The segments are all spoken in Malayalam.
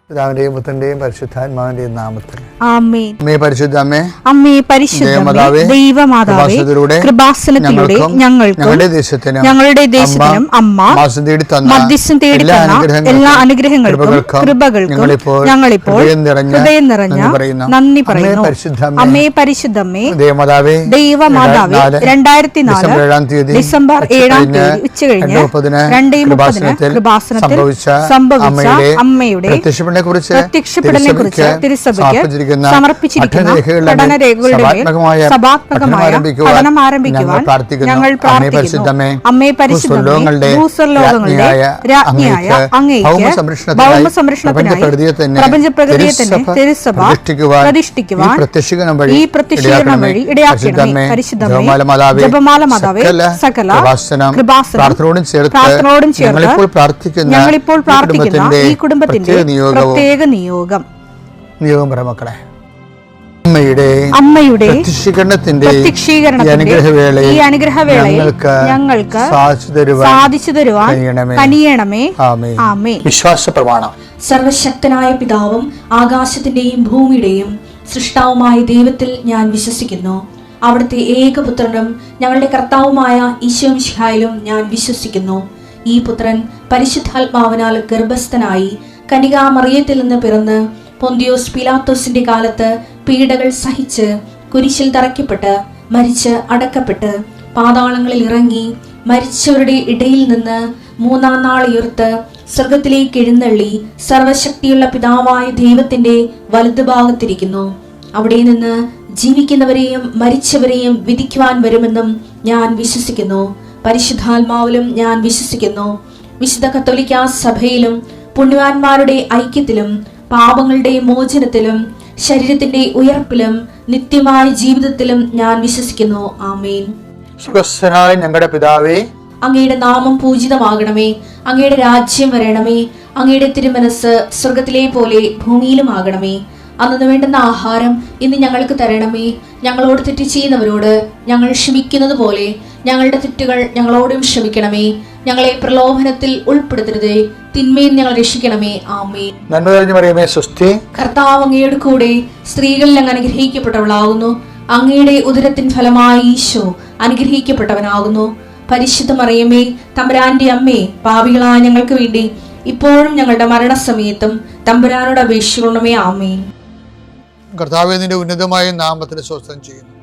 പിതാവിന്റെയും പുത്രന്റെയും പരിശുദ്ധാത്മാവിന്റെയും നാമത്തിൽ ആമേൻ. അമ്മേ പരിശുദ്ധ അമ്മേ, അമ്മേ പരിശുദ്ധമേ, ദൈവമാതാവേ, കൃപാസനത്തിലൂടെ ഞങ്ങളുടെ ദേശത്തിനും അമ്മ മധ്യസ്ഥം തേടി തന്ന എല്ലാ അനുഗ്രഹങ്ങൾക്കും കൃപകൾക്കും ഞങ്ങളിപ്പോൾ ഹൃദയം നിറഞ്ഞ നന്ദി പറയുന്നു. അമ്മേ പരിശുദ്ധമേ, ദൈവമാതാവേ, 2004 ഡിസംബർ 7 ഉച്ചകഴിഞ്ഞ് 2:30 കൃപാസനത്തിൽ സംഭവിച്ച അമ്മയുടെ പ്രത്യക്ഷപ്പെടലിനെ കുറിച്ച് തിരുസഭയ്ക്ക് സമർപ്പിച്ചിരിക്കുന്ന പഠനരേഖകളുടെ മേൽ സഭാത്മകമായ പഠനം ആരംഭിക്കുവാൻ ഞങ്ങൾ പ്രാർത്ഥിക്കുന്നു. അമ്മേ പരിശുദ്ധമേ, ഭൂസ്വർലോകങ്ങളുടെ രാജ്ഞിയായ അങ്ങേയ്ക്ക് ഭൗമസംരക്ഷണത്തിനായി പ്രപഞ്ചപ്രകൃതിയെ തന്നെ തിരുസഭ പ്രതിഷ്ഠിക്കുവാൻ ഈ പ്രത്യക്ഷീകരണം വഴി ഇടയാക്കണമേ. പരിശുദ്ധമേ, ജപമാല മാതാവേ, സകല കൃപാസനം പ്രാർത്ഥനയോടും ചേർത്ത് ഞങ്ങളിപ്പോൾ പ്രാർത്ഥിക്കുന്ന ഈ കുടുംബത്തിന്റെ പ്രത്യേക നിയോഗം മക്കളെ, അമ്മയുടെ പ്രത്യക്ഷീകരണത്തിന്റെ ഈ അനുഗ്രഹവേളയിൽ ഞങ്ങൾക്ക് സാധിച്ചു തരുവാൻ കനിയണമേ. ആമേൻ. വിശ്വാസ പ്രമാണം. സർവശക്തനായ പിതാവും ആകാശത്തിന്റെയും ഭൂമിയുടെയും സൃഷ്ടാവുമായ ദൈവത്തിൽ ഞാൻ വിശ്വസിക്കുന്നു. അവിടുത്തെ ഏകപുത്രനും ഞങ്ങളുടെ കർത്താവുമായ ഈശോ മിശിഹായിലും ഞാൻ വിശ്വസിക്കുന്നു. ഈ പുത്രൻ പരിശുദ്ധാത്മാവിനാൽ ഗർഭസ്ഥനായി കന്യകാമറിയത്തിൽ നിന്ന് പിറന്ന് പൊന്തിയോസ് പിലാത്തോസിന്റെ കാലത്ത് പീഡകൾ സഹിച്ച് കുരിശിൽ തറയ്ക്കപ്പെട്ട് മരിച്ച് അടക്കപ്പെട്ട് പാതാളങ്ങളിൽ ഇറങ്ങി മരിച്ചവരുടെ ഇടയിൽ നിന്ന് 3-ാം നാൾ ഉയർത്ത് സ്വർഗത്തിലേക്ക് എഴുന്നള്ളി സർവശക്തിയുള്ള പിതാവായ ദൈവത്തിന്റെ വലതുഭാഗത്തിരിക്കുന്നു. അവിടെ നിന്ന് ജീവിക്കുന്നവരെയും മരിച്ചവരെയും വിധിക്കുവാൻ വരുമെന്നും ഞാൻ വിശ്വസിക്കുന്നു. പരിശുദ്ധാത്മാവിലും ഞാൻ വിശ്വസിക്കുന്നു. വിശുദ്ധ കത്തോലിക്കാ സഭയിലും പുണ്യവാന്മാരുടെ ഐക്യത്തിലും പാപങ്ങളുടെ മോചനത്തിലും ശരീരത്തിന്റെ ഉയർപ്പിലും നിത്യമായ ജീവിതത്തിലും ഞാൻ വിശ്വസിക്കുന്നു. ആമേൻ. സുഖസ്ഥനായ ഞങ്ങളുടെ പിതാവേ, അങ്ങയുടെ നാമം പൂജിതമാകണമേ. അങ്ങയുടെ രാജ്യം വരണമേ. അങ്ങയുടെ തിരുമനസ് സ്വർഗത്തിലെ പോലെ ഭൂമിയിലും ആകണമേ. അന്നു വേണ്ടുന്ന ആഹാരം ഇന്ന് ഞങ്ങൾക്ക് തരണമേ. ഞങ്ങളോട് തെറ്റ് ചെയ്യുന്നവരോട് ഞങ്ങൾ ക്ഷമിക്കുന്നത് പോലെ ഞങ്ങളുടെ തെറ്റുകൾ ഞങ്ങളോടും ക്ഷമിക്കണമേ. ഞങ്ങളെ പ്രലോഭനത്തിൽ ഉൾപ്പെടുത്തരുതേ, തിന്മയിൽ ഞങ്ങൾ രക്ഷിക്കണമേ. ആമേൻ. നന്മ നിറഞ്ഞ മറിയമേ, സ്വസ്തി. കർത്താവ് അങ്ങയുടെ കൂടെ സ്ത്രീകളിൽ അങ്ങ് അനുഗ്രഹിക്കപ്പെട്ടവളാകുന്നു. അങ്ങയുടെ ഉദരത്തിൻ ഫലമായി ഈശോ അനുഗ്രഹിക്കപ്പെട്ടവനാകുന്നു. പരിശുദ്ധ മറിയമേ, തമ്പുരാന്റെ അമ്മേ, പാപികളായ ഞങ്ങൾക്ക് വേണ്ടി ഇപ്പോഴും ഞങ്ങളുടെ മരണസമയത്തും തമ്പുരാനോട് അപേക്ഷിക്കണമേ. ആമേൻ. കർത്താവേ, നിന്റെ ഉന്നതമായ നാമത്തിന് സ്വസ്ഥം ചെയ്യുന്നു.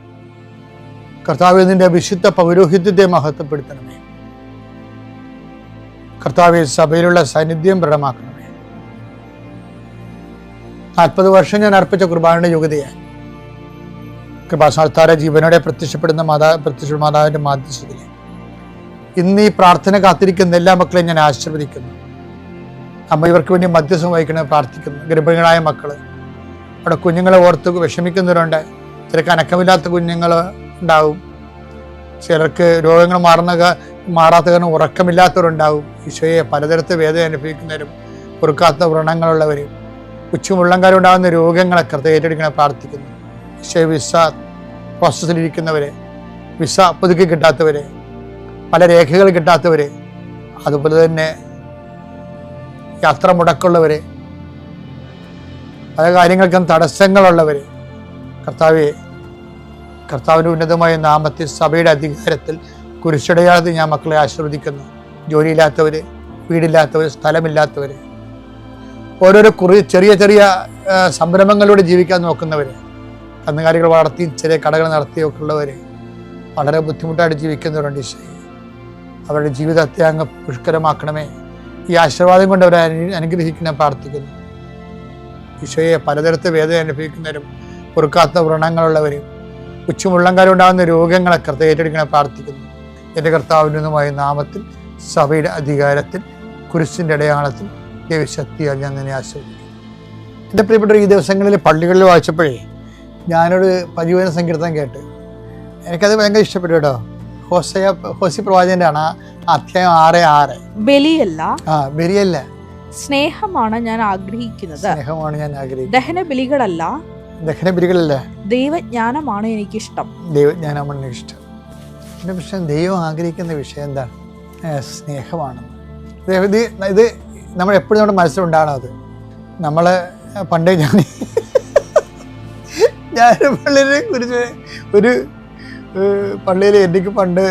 കർത്താവേ, നിന്റെ വിശുദ്ധ പൗരോഹിത്യത്തെ മഹത്വപ്പെടുത്തണമേ. കർത്താവേ, സഭയിലുള്ള സാന്നിധ്യം ദൃഢമാക്കണമേ. 40 വർഷം ഞാൻ അർപ്പിച്ച കുർബാനയുടെ യോഗ്യതയായി കൃപാസ്ഥാന ജീവനോടെ പ്രത്യക്ഷപ്പെടുന്ന മാതാവിന്റെ മാധ്യസ്ഥതയിൽ ഇന്ന് ഈ പ്രാർത്ഥന കാത്തിരിക്കുന്ന എല്ലാ മക്കളെയും ഞാൻ ആശീർവദിക്കുന്നു. അമ്മ ഇവർക്ക് വേണ്ടി മധ്യസ്ഥം വഹിക്കണമെന്ന് പ്രാർത്ഥിക്കുന്നു. ഗർഭിണികളായ മക്കള്, അവിടെ കുഞ്ഞുങ്ങളെ ഓർത്ത് വിഷമിക്കുന്നവരുണ്ട്. ചിലർക്ക് അനക്കമില്ലാത്ത കുഞ്ഞുങ്ങൾ ഉണ്ടാവും. ചിലർക്ക് രോഗങ്ങൾ മാറാത്ത കാരണം ഉറക്കമില്ലാത്തവരുണ്ടാവും. ഈശോയെ, പലതരത്തിൽ വേദന അനുഭവിക്കുന്നവരും പൊറുക്കാത്ത വ്രണങ്ങളുള്ളവരും ഉച്ചമുള്ളങ്കാരം ഉണ്ടാകുന്ന രോഗങ്ങളെ ഏറ്റെടുക്കണം പ്രാർത്ഥിക്കുന്നു. ഈശോയെ, വിസ പ്രോസസ്സിലിരിക്കുന്നവരെ, വിസ പുതുക്കി കിട്ടാത്തവരെ, പല രേഖകൾ കിട്ടാത്തവരെ, അതുപോലെ തന്നെ യാത്ര മുടക്കമുള്ളവരെ, പല കാര്യങ്ങൾക്കും തടസ്സങ്ങളുള്ളവരെ, കർത്താവിൻ്റെ ഉന്നതമായ നാമത്തിൽ സഭയുടെ അധികാരത്തിൽ കുരിശടയാളത്തിൽ ഞാൻ മക്കളെ ആശീർവദിക്കുന്നു. ജോലിയില്ലാത്തവര്, വീടില്ലാത്തവര്, സ്ഥലമില്ലാത്തവര്, ഓരോരോ ചെറിയ ചെറിയ സംരംഭങ്ങളിലൂടെ ജീവിക്കാൻ നോക്കുന്നവര്, കന്നുകാലികൾ വളർത്തി ചെറിയ കടകൾ നടത്തിയൊക്കെ ഉള്ളവര്, വളരെ ബുദ്ധിമുട്ടായിട്ട് ജീവിക്കുന്നവരുണ്ട്. ഈശോയെ, അവരുടെ ജീവിതത്തെ അങ്ങ് പുഷ്കരമാക്കണമേ. ഈ ആശീർവാദം കൊണ്ട് അവരെ അനുഗ്രഹിക്കണം പ്രാർത്ഥിക്കുന്നു. ഈശോയെ, പലതരത്തിൽ വേദന അനുഭവിക്കുന്നവരും പൊറുക്കാത്ത വ്രണങ്ങളുള്ളവരും ഉച്ചമുള്ളങ്കാരം ഉണ്ടാകുന്ന രോഗങ്ങളൊക്കെ ഏറ്റെടുക്കണം പ്രാർത്ഥിക്കുന്നു. എൻ്റെ കർത്താവിനുമായ നാമത്തിൽ സഭയുടെ അധികാരത്തിൽ കുരിശിൻ്റെ അടയാളത്തിൽ ദൈവശക്തിയാൽ ഞാൻ നിന്നെ ആശ്രയിക്കുന്നു. എൻ്റെ പ്രിയപ്പെട്ട ഈ ദിവസങ്ങളിൽ പള്ളികളിൽ വായിച്ചപ്പോഴേ ഞാനൊരു പരിവേദന സങ്കീർത്തനം കേട്ട് എനിക്കത് ഭയങ്കര ഇഷ്ടപ്പെട്ടു കേട്ടോ. ഹോസി പ്രവാചകന്റെ ആണ് അധ്യായം 6:6. ബലിയല്ല, സ്നേഹമാണ് ഞാൻ ആഗ്രഹിക്കുന്നത്. ദഹനബലികളല്ല, ദൈവജ്ഞാനമാണ് എനിക്കിഷ്ടം. എൻ്റെ പ്രശ്നം, ദൈവം ആഗ്രഹിക്കുന്ന വിഷയം എന്താണ്? സ്നേഹമാണ്. ഇത് നമ്മൾ എപ്പോഴും നമ്മുടെ മനസ്സിലുണ്ടാകണം. അത് നമ്മൾ പണ്ട് ഞാൻ പള്ളിയെ കുറിച്ച് ഒരു പള്ളിയിൽ എനിക്ക് പണ്ട്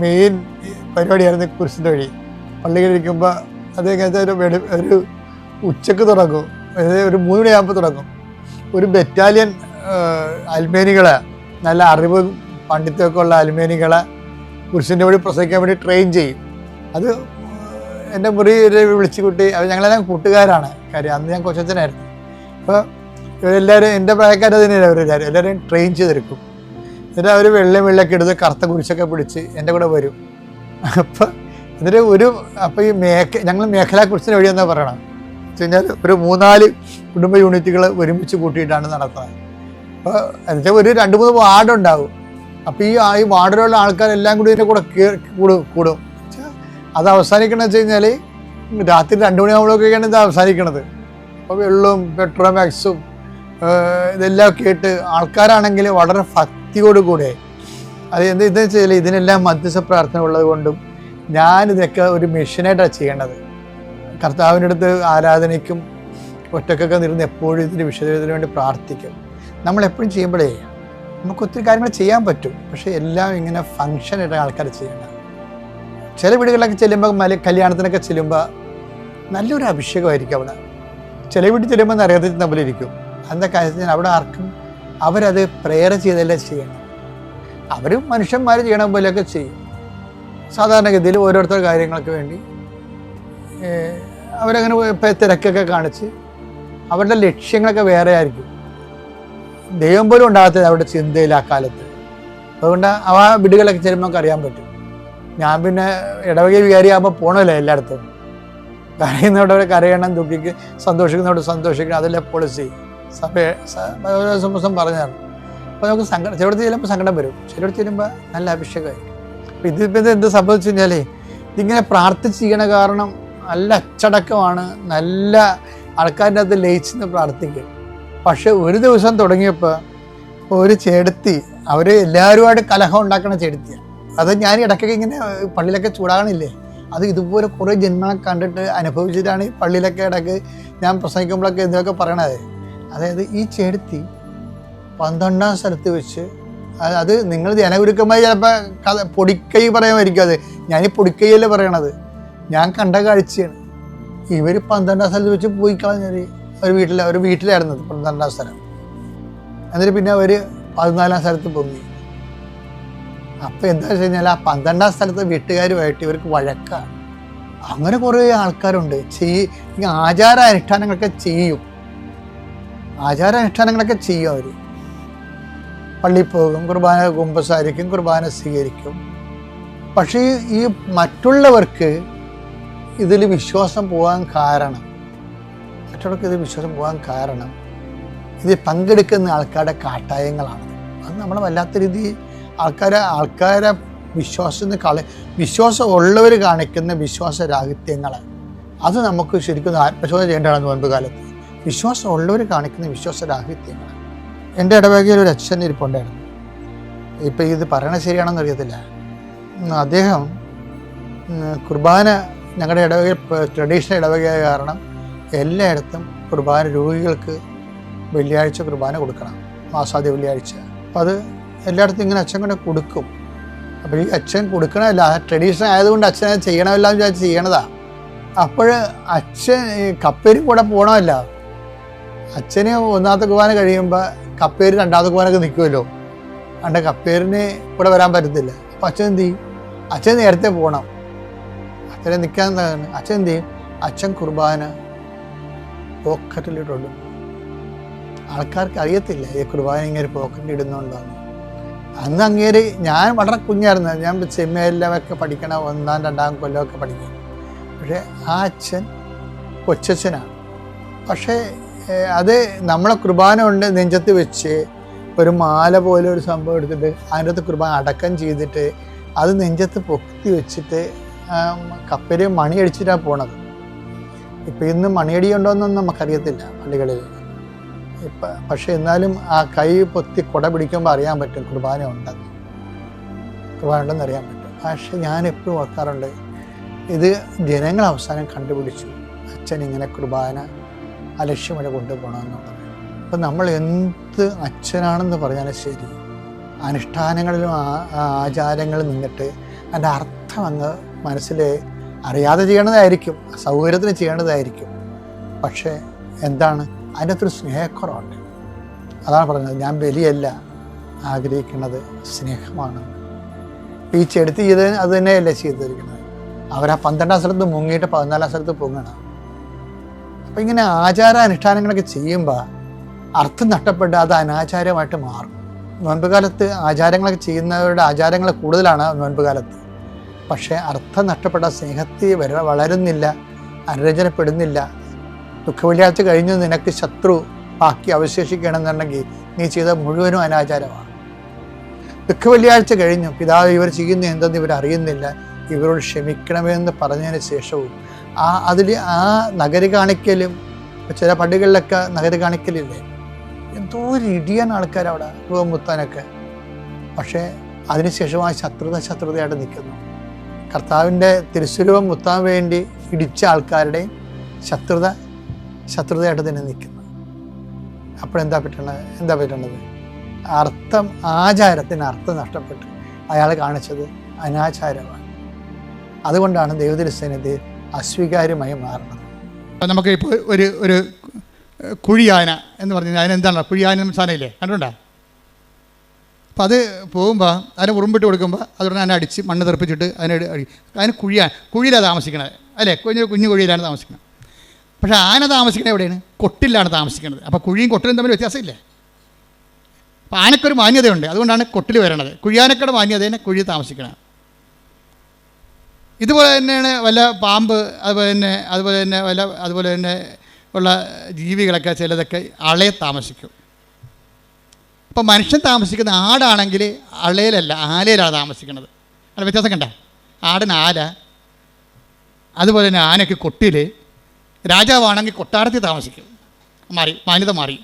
മെയിൻ പരിപാടിയായിരുന്നു കുരിശിൻ്റെ വഴി. പള്ളിയിലിരിക്കുമ്പോൾ അത് എങ്ങനത്തെ ഒരു ഉച്ചക്ക് തുടങ്ങും, അതായത് ഒരു 3 മണിയാകുമ്പോൾ തുടങ്ങും. ഒരു ബറ്റാലിയൻ അൽമേനികളെ, നല്ല അറിവ് പണ്ഡിത്യമൊക്കെ ഉള്ള അൽമേനികളെ കുരിശിൻ്റെ വഴി പ്രസംഗിക്കാൻ വേണ്ടി ട്രെയിൻ ചെയ്യും. അത് എൻ്റെ മുറിയിൽ വിളിച്ചു കൂട്ടി. അത് ഞങ്ങളെല്ലാം കൂട്ടുകാരാണ്. കാര്യം അന്ന് ഞാൻ കൊച്ചച്ഛനായിരുന്നു. അപ്പോൾ ഇവരെല്ലാവരും എൻ്റെ പ്രായക്കാർ തന്നെയാണ്. എല്ലാവരും ട്രെയിൻ ചെയ്തെടുക്കും. എന്നിട്ട് അവർ വെള്ളമൊക്കെ എടുത്ത് കറുത്ത കുരിശൊക്കെ പിടിച്ച് എൻ്റെ കൂടെ വരും. അപ്പം എന്നിട്ട് അപ്പോൾ ഈ ഞങ്ങൾ മേഖലാ കുരിശിന് വഴിയെന്നാണ് പറയണം. വെച്ച് കഴിഞ്ഞാൽ ഒരു 3-4 കുടുംബ യൂണിറ്റുകൾ ഒരുമിച്ച് കൂട്ടിയിട്ടാണ് നടത്തുന്നത്. അപ്പോൾ എന്നുവെച്ചാൽ ഒരു 2-3 വാർഡുണ്ടാവും. അപ്പോൾ ഈ വാർഡിലുള്ള ആൾക്കാരെല്ലാം കൂടി ഇതിൻ്റെ കൂടെ കൂടും. അത് അവസാനിക്കണമെന്ന് വെച്ച് കഴിഞ്ഞാൽ രാത്രി 2 മണിയാകുമ്പോഴൊക്കെയാണ് ഇത് അവസാനിക്കണത്. അപ്പോൾ വെള്ളവും പെട്രോമാക്സും ഇതെല്ലാം കേട്ട് ആൾക്കാരാണെങ്കിൽ വളരെ ഭക്തിയോടുകൂടെ അത് എന്താ വെച്ചാൽ ഇതിനെല്ലാം മധ്യസ്ഥ പ്രാർത്ഥന ഉള്ളത് കൊണ്ടും ഞാനിതൊക്കെ ഒരു മിഷനായിട്ടാണ് ചെയ്യേണ്ടത്. കർത്താവിൻ്റെ അടുത്ത് ആരാധനയ്ക്കും ഒറ്റക്കൊക്കെ നിർന്ന് എപ്പോഴും ഇതിൻ്റെ വിശദത്തിന് വേണ്ടി പ്രാർത്ഥിക്കും. നമ്മളെപ്പോഴും ചെയ്യുമ്പോഴേ നമുക്ക് ഒത്തിരി കാര്യങ്ങൾ ചെയ്യാൻ പറ്റും. പക്ഷേ എല്ലാം ഇങ്ങനെ ഫങ്ഷനായിട്ട് ആൾക്കാർ ചെയ്യേണ്ടത്. ചില വീടുകളിലൊക്കെ ചെല്ലുമ്പോൾ കല്യാണത്തിനൊക്കെ ചെല്ലുമ്പോൾ നല്ലൊരു അഭിഷേകമായിരിക്കും അവിടെ. ചില വീട്ടിൽ ചെല്ലുമ്പോൾ അറിയാത്ത തമ്മിലിരിക്കും. അതിൻ്റെ കാര്യത്തിൽ അവിടെ ആർക്കും അവരത് പ്രേയർ ചെയ്തല്ലേ ചെയ്യണം. അവരും മനുഷ്യന്മാർ ചെയ്യണ പോലെയൊക്കെ ചെയ്യും. സാധാരണഗതിയിൽ ഓരോരുത്തർ കാര്യങ്ങൾക്ക് വേണ്ടി അവരങ്ങനെ തിരക്കൊക്കെ കാണിച്ച് അവരുടെ ലക്ഷ്യങ്ങളൊക്കെ വേറെ ആയിരിക്കും. ദൈവം പോലും ഉണ്ടാകത്തില്ല അവരുടെ ചിന്തയിൽ ആ കാലത്ത്. അതുകൊണ്ട് ആ വീടുകളൊക്കെ ചെല്ലുമ്പോൾ നമുക്ക് അറിയാൻ പറ്റും. ഞാൻ പിന്നെ ഇടവക വികാരിയാകുമ്പോൾ പോകണമല്ലോ എല്ലായിടത്തും. കരയുന്നവിടെ കരയണം, ദുഃഖിക്ക് സന്തോഷിക്കുന്നവിടെ സന്തോഷിക്കണം. അതല്ലേ പോളിസി. ദിവസം പറഞ്ഞാണ്. അപ്പോൾ നമുക്ക് ചിലയിടത്ത് ചെല്ലുമ്പോൾ സങ്കടം വരും, ചിലയിടത്ത് ചെല്ലുമ്പോൾ നല്ല അഭിഷേകമായി. അപ്പോൾ ഇതിപ്പോൾ എന്ത് സംഭവിച്ചു കഴിഞ്ഞാൽ ഇതിങ്ങനെ പ്രാർത്ഥിച്ച് ചെയ്യണ കാരണം നല്ല അച്ചടക്കമാണ്, നല്ല ആൾക്കാരുടെ അത് ലയിച്ചെന്ന് പ്രാർത്ഥിക്കും. പക്ഷെ ഒരു ദിവസം തുടങ്ങിയപ്പോൾ ഒരു ചെടുത്തി, അവർ എല്ലാവരുമായിട്ട് കലഹം ഉണ്ടാക്കണ ചെടുത്തിയാണ്. അത് ഞാൻ ഇടയ്ക്കൊക്കെ ഇങ്ങനെ പള്ളിയിലൊക്കെ ചൂടാകണില്ലേ, അത് ഇതുപോലെ കുറേ ജന്മങ്ങളെ കണ്ടിട്ട് അനുഭവിച്ചിട്ടാണ് ഈ പള്ളിയിലൊക്കെ ഇടയ്ക്ക് ഞാൻ പ്രസംഗിക്കുമ്പോഴൊക്കെ എന്തൊക്കെ പറയണത്. അതായത് ഈ ചെടുത്തി 12ാം സ്ഥലത്ത് വെച്ച്, അത് നിങ്ങൾ ജനഗുരുക്കമായി ചിലപ്പോൾ പൊടിക്കൈ പറയാമായിരിക്കും. അത് ഞാൻ ഈ പൊടിക്കൈയല്ലേ പറയണത്, ഞാൻ കണ്ട കാഴ്ചയാണ്. ഇവർ 12ാം സ്ഥലത്ത് വെച്ച് പോയി കളഞ്ഞത് ഒരു വീട്ടിലായിരുന്നത് 12ാം സ്ഥലം. എന്നിട്ട് പിന്നെ അവർ 14ാം സ്ഥലത്ത് പൊങ്ങി. അപ്പോൾ എന്താ വെച്ച് കഴിഞ്ഞാൽ ആ 12ാം സ്ഥലത്ത് വീട്ടുകാരുമായിട്ട് ഇവർക്ക് വഴക്കാണ്. അങ്ങനെ കുറേ ആൾക്കാരുണ്ട്. ആചാരാനുഷ്ഠാനങ്ങളൊക്കെ ചെയ്യും. അവർ പള്ളിയിൽ പോകും, കുർബാന കുമ്പസാരിക്കും, കുർബാന സ്വീകരിക്കും. പക്ഷേ ഈ മറ്റുള്ളവർക്ക് ഇതിൽ വിശ്വാസം പോകാൻ കാരണം ഇതിൽ പങ്കെടുക്കുന്ന ആൾക്കാരുടെ കാട്ടായങ്ങളാണ്. അത് നമ്മളെ വല്ലാത്ത രീതിയിൽ ആൾക്കാരെ വിശ്വാസം ഉള്ളവർ കാണിക്കുന്ന വിശ്വാസരാഹിത്യങ്ങൾ, അത് നമുക്ക് ശരിക്കും ആത്മശോധന ചെയ്യേണ്ടതാണ്. മുൻപ് കാലത്ത് വിശ്വാസം ഉള്ളവർ കാണിക്കുന്ന വിശ്വാസരാഹിത്യങ്ങൾ. എൻ്റെ ഇടവകയിൽ ഒരു അച്ഛൻ ഇരിപ്പുണ്ടായിരുന്നു. ഇപ്പം ഇത് പറയണത് ശരിയാണെന്ന് അറിയത്തില്ല. അദ്ദേഹം കുർബാന ഞങ്ങളുടെ ഇടവകയിൽ ട്രഡീഷണൽ ഇടവകയായ കാരണം എല്ലായിടത്തും കുർബാന രോഗികൾക്ക് വെള്ളിയാഴ്ച കുർബാന കൊടുക്കണം, മാസാദ്യ വെള്ളിയാഴ്ച. അപ്പോൾ അത് എല്ലായിടത്തും ഇങ്ങനെ അച്ഛൻ കൊണ്ട് കൊടുക്കും. അപ്പോൾ ഈ അച്ഛൻ കൊടുക്കണമല്ല, ട്രഡീഷണൽ ആയതുകൊണ്ട് അച്ഛനെ ചെയ്യണമെല്ലാം വിചാരിച്ച് ചെയ്യണതാണ്. അപ്പോൾ അച്ഛൻ കപ്പേരും കൂടെ പോകണമല്ല. അച്ഛന് 1ാമത്തെ കുർബാന കഴിയുമ്പോൾ കപ്പേര് 2ാമത്തെ കുർബാനൊക്കെ നിൽക്കുമല്ലോ. അതുകൊണ്ട് കപ്പേരിന് കൂടെ വരാൻ പറ്റത്തില്ല. അപ്പോൾ അച്ഛൻ എന്ത് ചെയ്യും? അച്ഛൻ നേരത്തെ പോകണം. അച്ഛനെ നിൽക്കാവുന്നതാണ്. അച്ഛൻ എന്ത് ചെയ്യും? അച്ഛൻ കുർബാന പോക്കറ്റിലിട്ടുള്ളൂ. ആൾക്കാർക്ക് അറിയത്തില്ല ഈ കുർബാന ഇങ്ങനെ പോക്കറ്റിൽ ഇടുന്നുണ്ടോന്ന്. അന്ന് അങ്ങേര്, ഞാൻ വളരെ കുഞ്ഞായിരുന്നു, ഞാൻ സെമിനാരിലൊക്കെ പഠിക്കണ 1ാം 2ാം കൊല്ലമൊക്കെ പഠിക്കണം. പക്ഷേ ആ അച്ഛൻ കൊച്ചച്ഛനാണ്. പക്ഷേ അത് നമ്മളെ കുർബാന കൊണ്ട് നെഞ്ചത്ത് വെച്ച് ഒരു മാല പോലെ ഒരു സംഭവം എടുത്തിട്ട് അതിൻ്റെ അകത്ത് കുർബാന അടക്കം ചെയ്തിട്ട് അത് നെഞ്ചത്ത് പൊക്കി വെച്ചിട്ട് കപ്പല് മണിയടിച്ചിട്ടാണ് പോണത്. ഇപ്പം ഇന്ന് മണിയടിയുണ്ടോയെന്നൊന്നും നമുക്കറിയത്തില്ല പള്ളികളിൽ. പക്ഷെ എന്നാലും ആ കൈ പൊത്തി കുട പിടിക്കുമ്പോൾ അറിയാൻ പറ്റും കുർബാന ഉണ്ടെന്ന് അറിയാൻ പറ്റും. പക്ഷെ ഞാൻ എപ്പോഴും ഓർക്കാറുണ്ട്, ഇത് ജനങ്ങൾ അവസാനം കണ്ടുപിടിച്ചു. അച്ഛൻ ഇങ്ങനെ കുർബാന അലക്ഷ്യമായി കൊണ്ടുപോകണമെന്നുള്ളത്. അപ്പം നമ്മൾ എന്ത് അച്ഛനാണെന്ന് പറഞ്ഞാലും ശരി, അനുഷ്ഠാനങ്ങളിലും ആചാരങ്ങളിൽ നിന്നിട്ട് അതിൻ്റെ അർത്ഥം അങ്ങ് മനസ്സിൽ അറിയാതെ ചെയ്യേണ്ടതായിരിക്കും, സൗകര്യത്തിന് ചെയ്യേണ്ടതായിരിക്കും. പക്ഷേ എന്താണ് അതിനകത്തൊരു സ്നേഹക്കുറവുണ്ട്. അതാണ് പറഞ്ഞത്, ഞാൻ ബലിയല്ല ആഗ്രഹിക്കുന്നത്, സ്നേഹമാണ്. ഈ ചെടുത്ത് ചെയ്ത് അത് തന്നെയല്ലേ ചെയ്തിരിക്കുന്നത്. അവരാ 12ാം സ്ഥലത്ത് മുങ്ങിയിട്ട് 14ാം സ്ഥലത്ത് പൊങ്ങണം. അപ്പം ഇങ്ങനെ ആചാരാനുഷ്ഠാനങ്ങളൊക്കെ ചെയ്യുമ്പോൾ അർത്ഥം നഷ്ടപ്പെട്ട് അത് അനാചാരമായിട്ട് മാറും. നോൻപ് കാലത്ത് ആചാരങ്ങളൊക്കെ ചെയ്യുന്നവരുടെ ആചാരങ്ങൾ കൂടുതലാണ് നോൻപ് കാലത്ത്. പക്ഷേ അർത്ഥം നഷ്ടപ്പെട്ട സ്നേഹത്തിൽ വളരുന്നില്ല, അനുരഞ്ജനപ്പെടുന്നില്ല. ദുഃഖവെള്ളിയാഴ്ച കഴിഞ്ഞു നിനക്ക് ശത്രു ബാക്കി അവശേഷിക്കണമെന്നുണ്ടെങ്കിൽ നീ ചെയ്ത മുഴുവനും അനാചാരമാണ്. ദുഃഖവെള്ളിയാഴ്ച കഴിഞ്ഞു, പിതാവ് ഇവർ ചെയ്യുന്ന എന്തെന്ന് ഇവർ അറിയുന്നില്ല, ഇവരോട് ക്ഷമിക്കണമെന്ന് പറഞ്ഞതിന് ശേഷവും അതിൽ ആ നഗരി കാണിക്കലും, ചില പള്ളികളിലൊക്കെ നഗരി കാണിക്കലില്ലേ, എന്തോ ഒരു ഇടിയാണ് ആൾക്കാരവിടെ രൂപം മുത്താനൊക്കെ. പക്ഷേ അതിനുശേഷം ആ ശത്രുതയായിട്ട് നിൽക്കുന്നു. കർത്താവിൻ്റെ തിരുസ്വരൂപം മുത്താൻ വേണ്ടി ഇടിച്ച ആൾക്കാരുടെയും ശത്രുതയായിട്ട് തന്നെ നിൽക്കുന്നു. അപ്പോഴെന്താ പറ്റേണ്ടത്? അർത്ഥം, ആചാരത്തിന് അർത്ഥം നഷ്ടപ്പെട്ട് അയാൾ കാണിച്ചത് അനാചാരമാണ്. അതുകൊണ്ടാണ് ദൈവതിരുസന്നിധി അസ്വീകാര്യമായി മാറുന്നത്. നമുക്ക് ഇപ്പോൾ ഒരു കുഴിയാന എന്ന് പറഞ്ഞാൽ അതിനെന്താണ് കുഴിയാന സാധനമില്ലേ, കണ്ടുകൊണ്ടാ? അപ്പം അത് പോകുമ്പോൾ അതിനെ ഉറുമ്പിട്ട് കൊടുക്കുമ്പോൾ അതുകൊണ്ട് അതിനെ അടിച്ച് മണ്ണ് തെറിപ്പിച്ചിട്ട് അതിന് കുഴിയിലാണ് താമസിക്കണത് അല്ലേ, കുഞ്ഞു കുഴിയിലാണ് താമസിക്കുന്നത്. പക്ഷേ ആന താമസിക്കണത് എവിടെയാണ്? കൊട്ടിലാണ് താമസിക്കുന്നത്. അപ്പോൾ കുഴിയും കൊട്ടിലും തമ്മിൽ വ്യത്യാസമില്ലേ? അപ്പോൾ ആനക്കൊരു മാന്യതയുണ്ട്, അതുകൊണ്ടാണ് കൊട്ടിൽ വരണത്. കുഴിയാനക്കയുടെ മാന്യതേനെ കുഴി താമസിക്കണം. ഇതുപോലെ തന്നെയാണ് വല്ല പാമ്പ്, അതുപോലെ തന്നെ ഉള്ള ജീവികളൊക്കെ ചിലതൊക്കെ അളയെ താമസിക്കും. അപ്പോൾ മനുഷ്യൻ താമസിക്കുന്ന ആടാണെങ്കിൽ അളയിലല്ല ആലയിലാണ് താമസിക്കുന്നത്. അത് വ്യത്യാസം കണ്ട? ആടിന് ആല, അതുപോലെ തന്നെ ആനയ്ക്ക് കൊട്ടിൽ, രാജാവാണെങ്കിൽ കൊട്ടാരത്തിൽ താമസിക്കും. മാന്യത മാറി.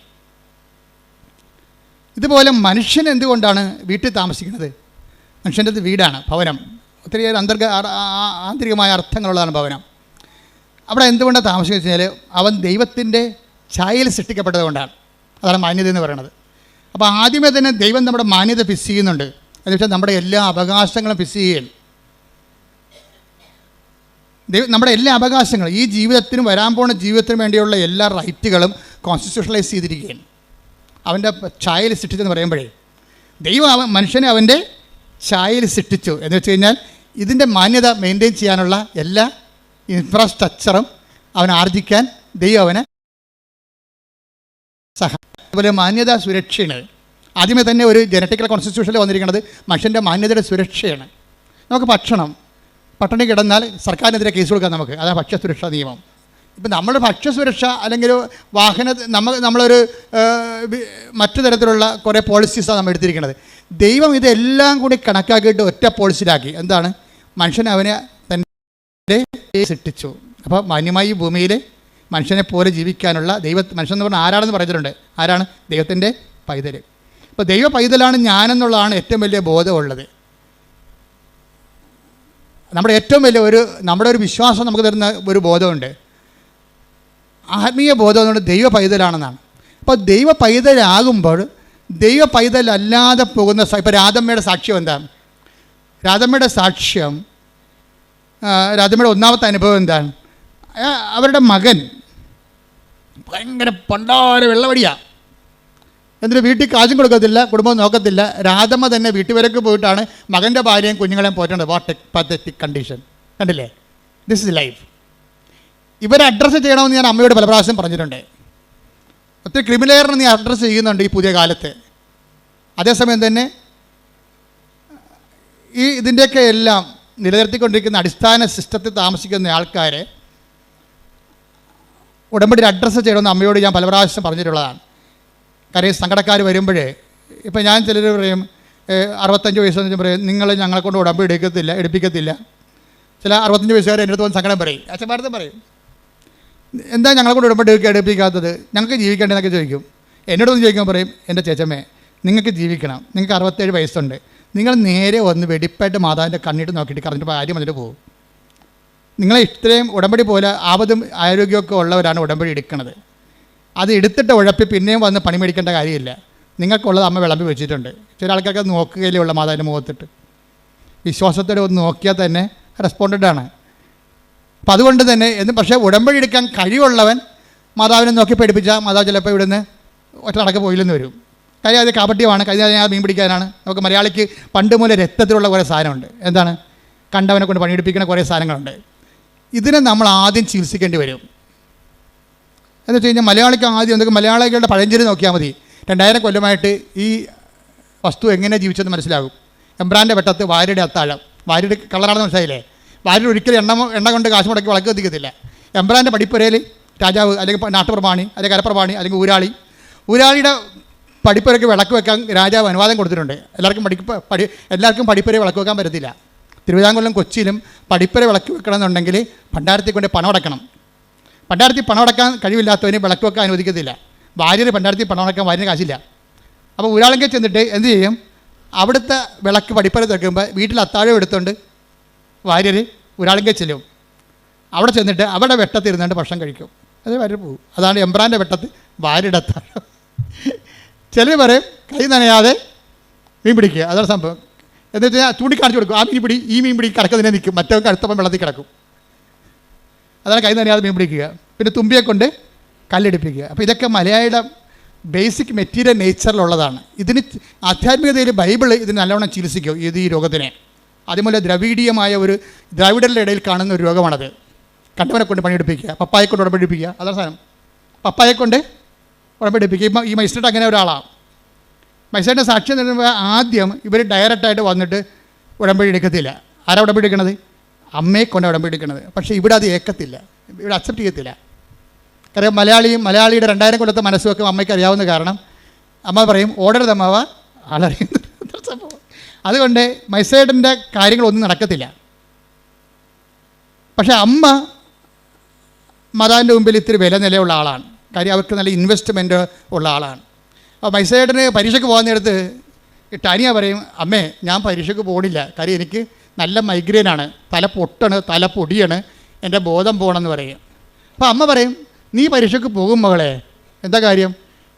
ഇതുപോലെ മനുഷ്യൻ എന്തുകൊണ്ടാണ് വീട്ടിൽ താമസിക്കുന്നത്? മനുഷ്യൻ്റെ വീടാണ് ഭവനം. ഒത്തിരിയേറെ ആന്തരികമായ അർത്ഥങ്ങളുള്ളതാണ് ഭവനം. അവിടെ എന്തുകൊണ്ടാണ് താമസിക്കുന്നത് വെച്ചാൽ അവൻ ദൈവത്തിൻ്റെ ഛായയിൽ സൃഷ്ടിക്കപ്പെട്ടത് കൊണ്ടാണ്. അതാണ് മാന്യത എന്ന് പറയുന്നത്. അപ്പോൾ ആദ്യമേ തന്നെ ദൈവം നമ്മുടെ മാന്യത ഫിക്സ് ചെയ്യുന്നുണ്ട്. എന്ന് വെച്ചാൽ നമ്മുടെ എല്ലാ അവകാശങ്ങളും ഫിക്സ് ചെയ്യുകയാണ്. നമ്മുടെ എല്ലാ അവകാശങ്ങളും, ഈ ജീവിതത്തിനും വരാൻ പോകുന്ന ജീവിതത്തിനും വേണ്ടിയുള്ള എല്ലാ റൈറ്റുകളും കോൺസ്റ്റിറ്റ്യൂഷണലൈസ് ചെയ്തിരിക്കുകയാണ്. അവൻ്റെ ഛായയിൽ സൃഷ്ടിച്ചെന്ന് പറയുമ്പോഴേ ദൈവം മനുഷ്യനെ അവൻ്റെ ഛായയിൽ സൃഷ്ടിച്ചു എന്ന് വെച്ച് കഴിഞ്ഞാൽ ഇതിൻ്റെ മാന്യത മെയിൻറ്റെയിൻ ചെയ്യാനുള്ള എല്ലാ ഇൻഫ്രാസ്ട്രക്ചറും അവൻ ആർജിക്കാൻ ദൈവം അവനെ അതുപോലെ മാന്യത സുരക്ഷയാണ്. ആദ്യമേ തന്നെ ഒരു ജനറ്റിക്കൽ കോൺസ്റ്റിറ്റ്യൂഷനിൽ വന്നിരിക്കുന്നത് മനുഷ്യൻ്റെ മാന്യതയുടെ സുരക്ഷയാണ്. നമുക്ക് പട്ടിണി കിടന്നാൽ സർക്കാരിനെതിരെ കേസ് കൊടുക്കാം നമുക്ക്. അതാണ് ഭക്ഷ്യസുരക്ഷാ നിയമം. ഇപ്പം നമ്മുടെ ഭക്ഷ്യസുരക്ഷ അല്ലെങ്കിൽ നമ്മളൊരു മറ്റു തരത്തിലുള്ള കുറേ പോളിസീസാണ് നമ്മൾ എടുത്തിരിക്കുന്നത്. ദൈവം ഇതെല്ലാം കൂടി കണക്കാക്കിയിട്ട് ഒറ്റ പോളിസിയിലാക്കി. എന്താണ്? മനുഷ്യൻ അവനെ തൻ്റെ സൃഷ്ടിച്ചു. അപ്പോൾ മാന്യമായി ഭൂമിയിൽ മനുഷ്യനെ പോലെ ജീവിക്കാനുള്ള മനുഷ്യൻ എന്ന് പറഞ്ഞാൽ ആരാണെന്ന് പറഞ്ഞിട്ടുണ്ട്. ആരാണ്? ദൈവത്തിൻ്റെ പൈതൽ. അപ്പോൾ ദൈവ പൈതലാണ് ഞാനെന്നുള്ളതാണ് ഏറ്റവും വലിയ ബോധമുള്ളത്. നമ്മുടെ ഏറ്റവും വലിയ നമ്മുടെ ഒരു വിശ്വാസം നമുക്ക് തരുന്ന ഒരു ബോധമുണ്ട്. ആത്മീയ ബോധം എന്നുള്ളത് ദൈവ പൈതലാണെന്നാണ്. അപ്പോൾ ദൈവ പൈതലാകുമ്പോൾ ദൈവ പൈതലല്ലാതെ പോകുന്ന ഇപ്പോൾ രാധമ്മയുടെ സാക്ഷ്യം എന്താണ്? രാധമ്മയുടെ സാക്ഷ്യം, രാധമ്മയുടെ ഒന്നാമത്തെ അനുഭവം എന്താണ്? അവരുടെ മകൻ ഭയങ്കര പണ്ടാര വെള്ളവടിയാണ്. എന്നിട്ട് വീട്ടിൽ കാശും കൊടുക്കത്തില്ല, കുടുംബം നോക്കത്തില്ല. രാധമ്മ തന്നെ വീട്ടുവരക്ക് പോയിട്ടാണ് മകൻ്റെ ഭാര്യയും കുഞ്ഞുങ്ങളെയും പോറ്റേണ്ടത്. What pathetic condition. കണ്ടില്ലേ? This is life. ഇവരെ അഡ്രസ്സ് ചെയ്യണമെന്ന് ഞാൻ അമ്മയോട് പല പ്രാവശ്യം പറഞ്ഞിട്ടുണ്ട്. ഒത്തിരി ക്രിമിനലുകാരനെ നീ അഡ്രസ്സ് ചെയ്യുന്നുണ്ട് ഈ പുതിയ കാലത്ത്. അതേസമയം തന്നെ ഇതിൻ്റെയൊക്കെ എല്ലാം നിലനിർത്തിക്കൊണ്ടിരിക്കുന്ന അടിസ്ഥാന സിസ്റ്റത്തിൽ താമസിക്കുന്ന ആൾക്കാരെ ഉടമ്പടിയിൽ അഡ്രസ്സ് ചെയ്യണമെന്ന് അമ്മയോട് ഞാൻ പല പ്രാവശ്യം പറഞ്ഞിട്ടുള്ളതാണ്. കാര്യം സങ്കടക്കാർ വരുമ്പോഴേ ഇപ്പം ഞാൻ ചിലർ പറയും 65 വയസ്സെന്ന് പറയും നിങ്ങൾ ഞങ്ങളെ കൊണ്ട് ഉടമ്പടി എടുപ്പിക്കത്തില്ല. ചില 65 വയസ്സുകാർ എൻ്റെ അടുത്ത് വന്ന് സങ്കടം പറയും, അച്ഛന്മാരത്തെ പറയും, എന്താ ഞങ്ങളെ കൊണ്ട് ഉടമ്പടി എടുപ്പിക്കാത്തത്, ഞങ്ങൾക്ക് ജീവിക്കേണ്ടതെന്നൊക്കെ ചോദിക്കും. എന്നോടൊന്ന് ചോദിക്കുമ്പോൾ പറയും, എൻ്റെ ചേച്ചമ്മേ നിങ്ങൾക്ക് ജീവിക്കണം, നിങ്ങൾക്ക് 67 വയസ്സുണ്ട്, നിങ്ങൾ നേരെ വന്ന് വെടിപ്പായിട്ട് മാതാവിൻ്റെ കണ്ണിട്ട് നോക്കിയിട്ട് കറഞ്ഞിട്ട് കാര്യം വന്നിട്ട് പോകും. നിങ്ങളെ ഇത്രയും ഉടമ്പടി പോലെ ആപതും ആരോഗ്യമൊക്കെ ഉള്ളവരാണ് ഉടമ്പടി എടുക്കുന്നത്. അത് എടുത്തിട്ട് ഉഴപ്പി പിന്നെയും വന്ന് പണി മേടിക്കേണ്ട കാര്യമില്ല. നിങ്ങൾക്കുള്ളത് അമ്മ വിളമ്പി വെച്ചിട്ടുണ്ട്. ചില ആൾക്കാർക്ക് നോക്കുകയിലേ ഉള്ള മാതാവിൻ്റെ മുഖത്തിട്ട്. വിശ്വാസത്തോടെ ഒന്ന് നോക്കിയാൽ തന്നെ റെസ്പോണ്ടഡ് ആണ്. അപ്പം അതുകൊണ്ട് തന്നെ പക്ഷേ ഉടമ്പടി എടുക്കാൻ കഴിവുള്ളവൻ മാതാവിനെ നോക്കി പഠിപ്പിച്ചാൽ മാതാവ് ചിലപ്പോൾ ഇവിടുന്ന് ഒറ്റ നടക്ക് പോയില്ലെന്ന് വരും. കാര്യം അത് കാപട്യമാണ്. കഴിഞ്ഞാൽ മീൻ പിടിക്കാനാണ്. നമുക്ക് മലയാളിക്ക് പണ്ട് മുതലേ രക്തത്തിലുള്ള കുറേ സാധനമുണ്ട്. എന്താണ്? കണ്ടവനെ കൊണ്ട് പണിയെടുപ്പിക്കുന്ന കുറേ സാധനങ്ങളുണ്ട്. ഇതിനെ നമ്മൾ ആദ്യം ചികിത്സിക്കേണ്ടി വരും. എന്ന് വെച്ച് കഴിഞ്ഞാൽ മലയാളിക്ക് ആദ്യം എന്തൊക്കെ മലയാളികളുടെ പഴഞ്ചൊല്ലി നോക്കിയാൽ മതി. 2000 കൊല്ലമായിട്ട് ഈ വസ്തു എങ്ങനെ ജീവിച്ചെന്ന് മനസ്സിലാകും. എംബ്രാൻ്റെ വെട്ടത്ത് വാര്യയുടെ അത്താഴം. വാര്യയുടെ കളറാണെന്ന് മനസ്സിലായില്ലേ? വാര്യർ ഒരിക്കലും എണ്ണ കൊണ്ട് കാശ് മുടക്കി വിളക്ക് കത്തിക്കത്തില്ല. എംബ്രാൻ്റെ പടിപ്പുരയിൽ രാജാവ് അല്ലെങ്കിൽ നാട്ടുപ്രമാണി അല്ലെങ്കിൽ കരപ്രമാണി അല്ലെങ്കിൽ ഊരാളിയുടെ പടിപ്പുരയ്ക്ക് വിളക്ക് വെക്കാൻ രാജാവ് അനുവാദം കൊടുത്തിട്ടുണ്ട്. എല്ലാവർക്കും പടിപ്പുര വിളക്ക് വെക്കാൻ പറ്റത്തില്ല. തിരുവിതാംകൂറിലും കൊച്ചിയിലും പടിപ്പുര വിളക്ക് വെക്കണമെന്നുണ്ടെങ്കിൽ ഭണ്ഡാരത്തിൽ കൊണ്ട് പണം അടക്കണം. ഭണ്ഡാരത്തിൽ പണം അടക്കാൻ കഴിവില്ലാത്തവന് വിളക്ക് വെക്കാൻ അനുവദിക്കത്തില്ല. ഭാര്യർ ഭണ്ഡാരത്തിൽ പണം അടക്കാൻ ഭാര്യന് കാശില്ല. അപ്പോൾ ഊരാളെങ്കിൽ ചെന്നിട്ട് എന്ത് ചെയ്യും? അവിടുത്തെ വിളക്ക് പടിപ്പുര വെക്കുമ്പോൾ വീട്ടിൽ അത്താഴം എടുത്തുകൊണ്ട് ഭാര്യർ ഊരാളെങ്കിൽ ചെല്ലും. അവിടെ ചെന്നിട്ട് അവിടെ വെട്ടത്തിരുന്നുകൊണ്ട് ഭക്ഷണം കഴിക്കും. അത് ഭാര്യ പോകും. അതാണ് എംബ്രാൻ്റെ വെട്ടത്ത് ഭാര്യയുടെ അത്താഴം. ചിലർ പറയും കൈ നനയാതെ മീൻ പിടിക്കുക. അതാണ് സംഭവം. എന്ന് വെച്ചാൽ ചൂണ്ടിക്കാണിച്ചു കൊടുക്കും. ആ മീൻ പിടി ഈ മീൻ പിടി കിടക്കുന്നതിനെ നിൽക്കും, മറ്റവർക്ക് അടുത്തപ്പം വെള്ളത്തിൽ കിടക്കും. അതാണ് കൈ നനയാതെ മീൻ പിടിക്കുക. പിന്നെ തുമ്പിയെ കൊണ്ട് കല്ലെടുപ്പിക്കുക. അപ്പോൾ ഇതൊക്കെ മലയാളിയുടെ ബേസിക് മെറ്റീരിയൽ നേച്ചറിലുള്ളതാണ്. ഇതിന് ആധ്യാത്മികതയിൽ ബൈബിൾ ഇതിന് നല്ലവണ്ണം ചികിത്സിക്കും ഈ രോഗത്തിനെ. അതുപോലെ ദ്രവീഡീയമായ ഒരു ദ്രാവിഡരുടെ ഇടയിൽ കാണുന്ന ഒരു രോഗമാണത്. കണ്ടവനെ കൊണ്ട് പണിയെടുപ്പിക്കുക, പപ്പായെ കൊണ്ട് ഉടമ്പടിപ്പിക്കുക. അതാണ് സാധനം. പപ്പായെ കൊണ്ട് ഉടമ്പടിപ്പിക്കുക. ഇപ്പം ഈ മജിസ്ട്രേറ്റ് അങ്ങനെ ഒരാളാണ്. മജിസ്ട്രേറ്റിൻ്റെ സാക്ഷ്യം തരുമ്പോൾ ആദ്യം ഇവർ ഡയറക്റ്റായിട്ട് വന്നിട്ട് ഉടമ്പടി എടുക്കത്തില്ല. ആരാ ഉടമ്പടി എടുക്കണത്? അമ്മയെ കൊണ്ട് ഉടമ്പടി എടുക്കണത്. പക്ഷേ ഇവിടെ അത് ഏക്കത്തില്ല, ഇവിടെ അക്സെപ്റ്റ് ചെയ്യത്തില്ല. കാര്യം മലയാളിയുടെ 2000 കൊല്ലത്തെ മനസ്സുമൊക്കെ അമ്മയ്ക്ക് അറിയാവുന്ന കാരണം അമ്മ പറയും ഓടരുത് അമ്മാവ ആളറിയുന്നു. അതുകൊണ്ട് മജിസ്ട്രേറ്റിൻ്റെ കാര്യങ്ങളൊന്നും നടക്കത്തില്ല. പക്ഷേ അമ്മ മാതാവിൻ്റെ മുമ്പിൽ ഇത്തിരി വില നിലയുള്ള ആളാണ്. കാര്യം അവർക്ക് നല്ല ഇൻവെസ്റ്റ്മെൻറ്റ് ഉള്ള ആളാണ്. അപ്പോൾ മജിസ്ട്രേറ്റിന് പരീക്ഷയ്ക്ക് പോകാൻ നേരത്ത് ടാനിയ പറയും അമ്മേ ഞാൻ പരീക്ഷയ്ക്ക് പോകണില്ല, കാര്യം എനിക്ക് നല്ല മൈഗ്രെയിനാണ്, തല പൊട്ടാണ്, തല പൊടിയാണ്, എൻ്റെ ബോധം പോകണമെന്ന് പറയും. അപ്പോൾ അമ്മ പറയും നീ പരീക്ഷയ്ക്ക് പോകും മകളെ, എന്താ കാര്യം?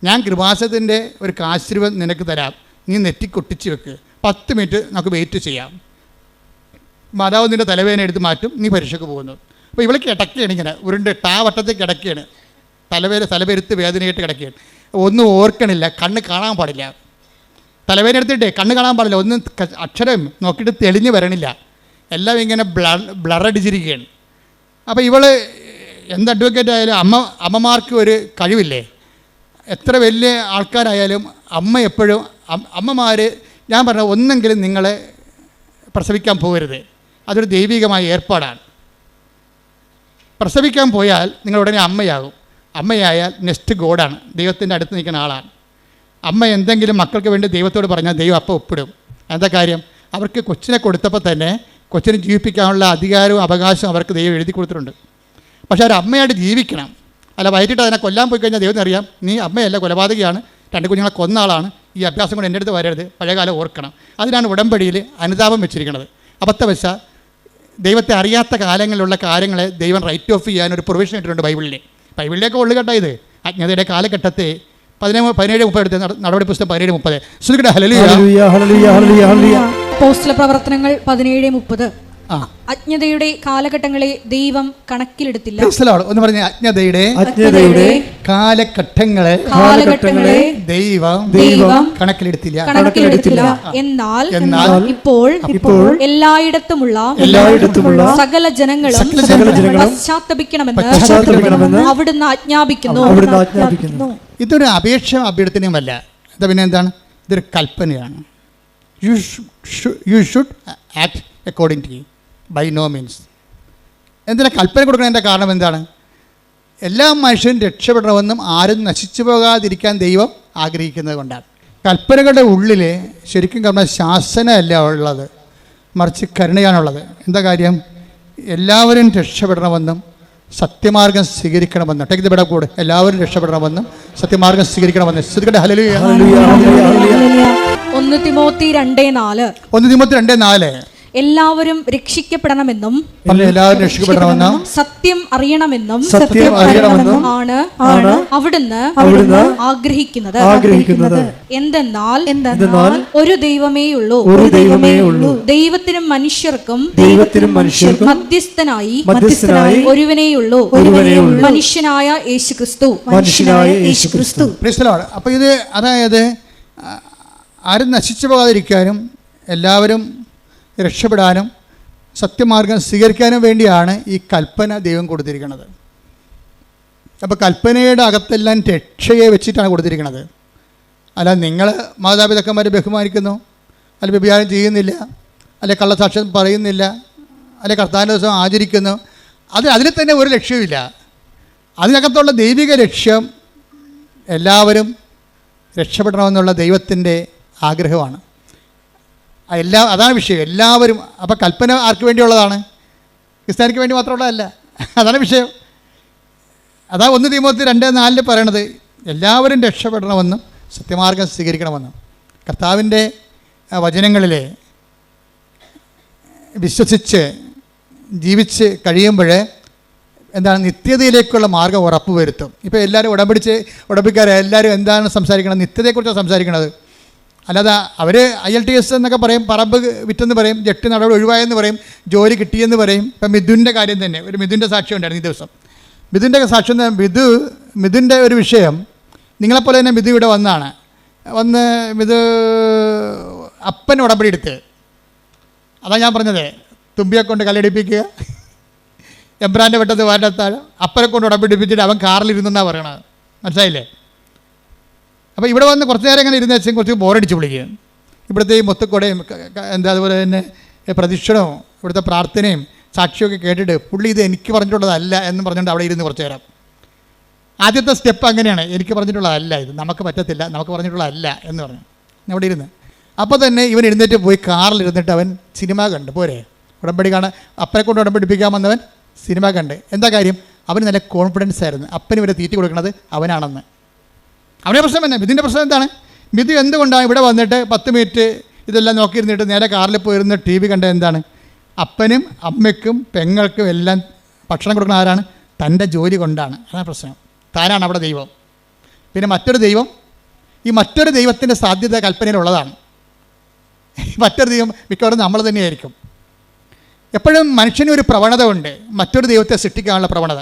ഞാൻ കൃപാസനത്തിൻ്റെ ഒരു കാശ് നിനക്ക് തരാം, നീ നെറ്റിക്കൊട്ടിച്ച് വെക്ക്, 10 മിനിറ്റ് നമുക്ക് വെയിറ്റ് ചെയ്യാം, മാതാവ് നിൻ്റെ തലവേദന എടുത്ത് മാറ്റും, നീ പരീക്ഷയ്ക്ക് പോകുന്നു. അപ്പോൾ ഇവൾക്ക് കിടക്കുകയാണ്, ഇങ്ങനെ ഉരുണ്ട് വട്ടത്തിൽ കിടക്കുകയാണ്, തലപെരുത്ത് വേദനയായിട്ട് കിടക്കുകയാണ്. ഒന്നും ഓർക്കണില്ല, കണ്ണ് കാണാൻ പാടില്ല, തലവേദന എടുത്തിട്ടേ കണ്ണ് കാണാൻ പാടില്ല, ഒന്നും അക്ഷരം നോക്കിയിട്ട് തെളിഞ്ഞ് വരണില്ല, എല്ലാം ഇങ്ങനെ ബ്ലറടിച്ചിരിക്കുകയാണ്. അപ്പോൾ ഇവൾ എന്ത് അഡ്വക്കേറ്റ് ആയാലും അമ്മമാർക്ക് ഒരു കഴിവില്ലേ, എത്ര വലിയ ആൾക്കാരായാലും അമ്മ എപ്പോഴും അമ്മമാർ ഞാൻ പറഞ്ഞ ഒന്നെങ്കിലും നിങ്ങളെ പ്രസവിക്കാൻ പോകരുത്, അതൊരു ദൈവികമായ ഏർപ്പാടാണ്. പ്രസവിക്കാൻ പോയാൽ നിങ്ങൾ ഉടനെ അമ്മയാകും. അമ്മയായാൽ നെക്സ്റ്റ് ഗോഡാണ്, ദൈവത്തിൻ്റെ അടുത്ത് നിൽക്കുന്ന ആളാണ്. അമ്മ എന്തെങ്കിലും മക്കൾക്ക് വേണ്ടി ദൈവത്തോട് പറഞ്ഞാൽ ദൈവം അപ്പം ഒപ്പിടും. എന്താ കാര്യം? അവർക്ക് കൊച്ചിനെ കൊടുത്തപ്പോൾ തന്നെ കൊച്ചിനെ ജീവിപ്പിക്കാനുള്ള അധികാരവും അവകാശവും അവർക്ക് ദൈവം എഴുതി കൊടുത്തിട്ടുണ്ട്. പക്ഷേ അവർ അമ്മയായിട്ട് ജീവിക്കണം. അല്ല വയറ്റിട്ട് അതിനെ കൊല്ലാൻ പോയി കഴിഞ്ഞാൽ ദൈവത്തിന് അറിയാം നീ അമ്മയല്ല, കൊലപാതകയാണ്, 2 കുഞ്ഞുങ്ങളെ കൊന്ന ആളാണ്, ഈ അഭ്യാസം കൊണ്ട് എൻ്റെ അടുത്ത് വരരുത്, പഴയകാലം ഓർക്കണം. അതിനാണ് ഉടമ്പടിയിൽ അനുതാപം വെച്ചിരിക്കുന്നത്. അബദ്ധവശ ദൈവത്തെ അറിയാത്ത കാലങ്ങളിലുള്ള കാര്യങ്ങളെ ദൈവം റൈറ്റ് ഓഫ് ചെയ്യാൻ ഒരു പ്രൊവിഷൻ ഇട്ടിട്ടുണ്ട് ബൈബിളിലേക്ക് ഉള്ളുകെട്ട ഇത് അജ്ഞതയുടെ കാലഘട്ടത്തെ 17:30 എടുത്ത് നടപടി പുസ്തകം 17:30 അപ്പോസ്തല പ്രവർത്തനങ്ങൾ 17:30 അജ്ഞതയുടെ കാലഘട്ടങ്ങളെ ദൈവം കണക്കിലെടുത്തില്ല. ഒന്ന് പറഞ്ഞ അജ്ഞതയുടെ കാലഘട്ടങ്ങളെ ദൈവം കണക്കിലെടുത്തില്ല. എന്നാൽ ഇപ്പോൾ എല്ലായിടത്തുമുള്ള സകല ജനങ്ങളും പശ്ചാത്തപിക്കണമെന്ന് അവിടുന്ന് ആജ്ഞാപിക്കുന്നു. ഇതൊരു അപേക്ഷ അഭ്യർത്ഥനയുമല്ല, ഇത് പിന്നെ എന്താണ്? ഇതൊരു കൽപ്പനയാണ്. You should act according to by no means. എന്തിനാ കൽപ്പന കൊടുക്കുന്നതിൻ്റെ കാരണം എന്താണ്? എല്ലാ മനുഷ്യരും രക്ഷപ്പെടണമെന്നും ആരും നശിച്ചു പോകാതിരിക്കാൻ ദൈവം ആഗ്രഹിക്കുന്നത് കൊണ്ടാണ്. കൽപ്പനകളുടെ ഉള്ളിൽ ശരിക്കും പറഞ്ഞാൽ ശാസനയല്ല ഉള്ളത്, മറിച്ച് കരുണയാണുള്ളത്. എന്താ കാര്യം? എല്ലാവരും രക്ഷപ്പെടണമെന്നും സത്യമാർഗം സ്വീകരിക്കണമെന്നും ടേക്ക് ദി ബെഡ് കൂടെ എല്ലാവരും രക്ഷപ്പെടണമെന്നും സത്യമാർഗം സ്വീകരിക്കണമെന്നും. ഒന്ന് തിമോത്തി 2:4 എല്ലാവരും രക്ഷിക്കപ്പെടണമെന്നും എല്ലാവരും രക്ഷിക്കപ്പെടണമെന്നും സത്യം അറിയണമെന്നും ആണ് അവിടുന്ന് ആഗ്രഹിക്കുന്നത്. എന്തെന്നാൽ ഒരു ദൈവമേയുള്ളൂ, ദൈവത്തിനും മനുഷ്യർക്കും മധ്യസ്ഥനായി ഒരുവനേയുള്ളൂ, മനുഷ്യനായ യേശുക്രിസ്തു. അപ്പൊ ഇത് അതായത് ആരും നശിച്ചു പോകാതിരിക്കാനും എല്ലാവരും രക്ഷപ്പെടാനും സത്യമാർഗം സ്വീകരിക്കാനും വേണ്ടിയാണ് ഈ കൽപ്പന ദൈവം കൊടുത്തിരിക്കുന്നത്. അപ്പോൾ കൽപ്പനയുടെ അകത്തെല്ലാം രക്ഷയെ വെച്ചിട്ടാണ് കൊടുത്തിരിക്കുന്നത്. അല്ല നിങ്ങൾ മാതാപിതാക്കന്മാരെ ബഹുമാനിക്കുന്നു, അല്ല വ്യഭിചാരം ചെയ്യുന്നില്ല, അല്ലെ കള്ളസാക്ഷ്യം പറയുന്നില്ല, അല്ലെ കർത്താവിൻ്റെ ദിവസം ആചരിക്കുന്നു, അതിൽ തന്നെ ഒരു ലക്ഷ്യമില്ല. അതിനകത്തുള്ള ദൈവിക ലക്ഷ്യം എല്ലാവരും രക്ഷപ്പെടണമെന്നുള്ള ദൈവത്തിൻ്റെ ആഗ്രഹമാണ്. അതാണ് വിഷയം. എല്ലാവരും. അപ്പോൾ കൽപ്പന ആർക്ക് വേണ്ടിയുള്ളതാണ്? ക്രിസ്ത്യാനിക്ക് വേണ്ടി മാത്രമുള്ളതല്ല. അതാണ് വിഷയം. അതാ 1 തീമോത്തി 2:4 പറയണത്, എല്ലാവരും രക്ഷപ്പെടണമെന്നും സത്യമാർഗം സ്വീകരിക്കണമെന്നും. കർത്താവിൻ്റെ വചനങ്ങളിലെ വിശ്വസിച്ച് ജീവിച്ച് കഴിയുമ്പോൾ എന്താണ് നിത്യതയിലേക്കുള്ള മാർഗ്ഗം ഉറപ്പുവരുത്തും. ഇപ്പോൾ എല്ലാവരും ഉടമ്പിക്കാരെ എല്ലാവരും എന്താണ് സംസാരിക്കണം? നിത്യതയെക്കുറിച്ചാണ് സംസാരിക്കണത്. അല്ലാതെ അവർ IELTS എന്നൊക്കെ പറയും, പറമ്പ് വിറ്റെന്ന് പറയും, ജെട്ടി നടപടി ഒഴിവായെന്ന് പറയും, ജോലി കിട്ടിയെന്ന് പറയും. ഇപ്പം മിഥുൻ്റെ കാര്യം തന്നെ, ഒരു മിഥുൻ്റെ സാക്ഷ്യം ഉണ്ടായിരുന്നു ഈ ദിവസം. മിഥുൻ്റെ സാക്ഷ്യം മിഥുൻ്റെ ഒരു വിഷയം, നിങ്ങളെപ്പോലെ തന്നെ മിഥു ഇവിടെ വന്ന് മിഥു അപ്പൻ ഉടമ്പടി എടുത്ത്, അതാണ് ഞാൻ പറഞ്ഞത്, തുമ്പിയെ കൊണ്ട് കല്ലടിപ്പിക്കുക, എബ്രാൻ്റെ വെട്ടത്ത് വാരത്താഴ്, അപ്പനെ കൊണ്ട് ഉടമ്പടിപ്പിച്ചിട്ട് അവൻ കാറിലിരുന്നെന്നാണ് പറയണത്. മനസ്സിലായില്ലേ? അപ്പോൾ ഇവിടെ വന്ന് കുറച്ച് നേരം ഇങ്ങനെ ഇരുന്ന് വെച്ചാൽ കുറച്ച് ബോറടിച്ച് വിളിക്കുക. ഇവിടുത്തെ ഈ മൊത്തക്കൊടയും അതുപോലെ തന്നെ പ്രദക്ഷിണവും ഇവിടുത്തെ പ്രാർത്ഥനയും സാക്ഷിയൊക്കെ കേട്ടിട്ട് പുള്ളി ഇത് എനിക്ക് പറഞ്ഞിട്ടുള്ളതല്ല എന്ന് പറഞ്ഞുകൊണ്ട് അവിടെ ഇരുന്ന് കുറച്ച് നേരം. ആദ്യത്തെ സ്റ്റെപ്പ് അങ്ങനെയാണ്, എനിക്ക് പറഞ്ഞിട്ടുള്ളതല്ല, ഇത് നമുക്ക് പറ്റത്തില്ല, നമുക്ക് പറഞ്ഞിട്ടുള്ളതല്ല എന്ന് പറഞ്ഞു അവിടെ ഇരുന്ന്. അപ്പോൾ തന്നെ ഇവൻ എഴുന്നേറ്റ് പോയി കാറിലിരുന്നിട്ട് അവൻ സിനിമ കണ്ട്. പോരെ, ഉടമ്പടി കാണാൻ അപ്പനെ കൊണ്ട് ഉടമ്പടിപ്പിക്കാൻ വന്നവൻ സിനിമ കണ്ട്. എന്താ കാര്യം? അവന് നല്ല കോൺഫിഡൻസ് ആയിരുന്നു, അപ്പന് ഇവരെ തീറ്റി കൊടുക്കുന്നത് അവനാണെന്ന്. അവൻ്റെ പ്രശ്നം തന്നെ. മിഥുൻ്റെ പ്രശ്നം എന്താണ്? മിഥു എന്തുകൊണ്ടാണ് ഇവിടെ വന്നിട്ട് 10 മിനിറ്റ് ഇതെല്ലാം നോക്കിയിരുന്നിട്ട് നേരെ കാറിൽ പോയിരുന്ന് TV കണ്ട എന്താണ്? അപ്പനും അമ്മയ്ക്കും പെങ്ങൾക്കും എല്ലാം ഭക്ഷണം കൊടുക്കുന്ന ആരാണ്? തൻ്റെ ജോലി കൊണ്ടാണ്. അതാണ് പ്രശ്നം. താനാണ് അവിടെ ദൈവം. പിന്നെ മറ്റൊരു ദൈവം, ഈ മറ്റൊരു ദൈവത്തിൻ്റെ സാധ്യത കൽപ്പനയിലുള്ളതാണ്. മറ്റൊരു ദൈവം മിക്കവാറും നമ്മൾ തന്നെയായിരിക്കും. എപ്പോഴും മനുഷ്യന് ഒരു പ്രവണത ഉണ്ട്, മറ്റൊരു ദൈവത്തെ സൃഷ്ടിക്കാനുള്ള പ്രവണത.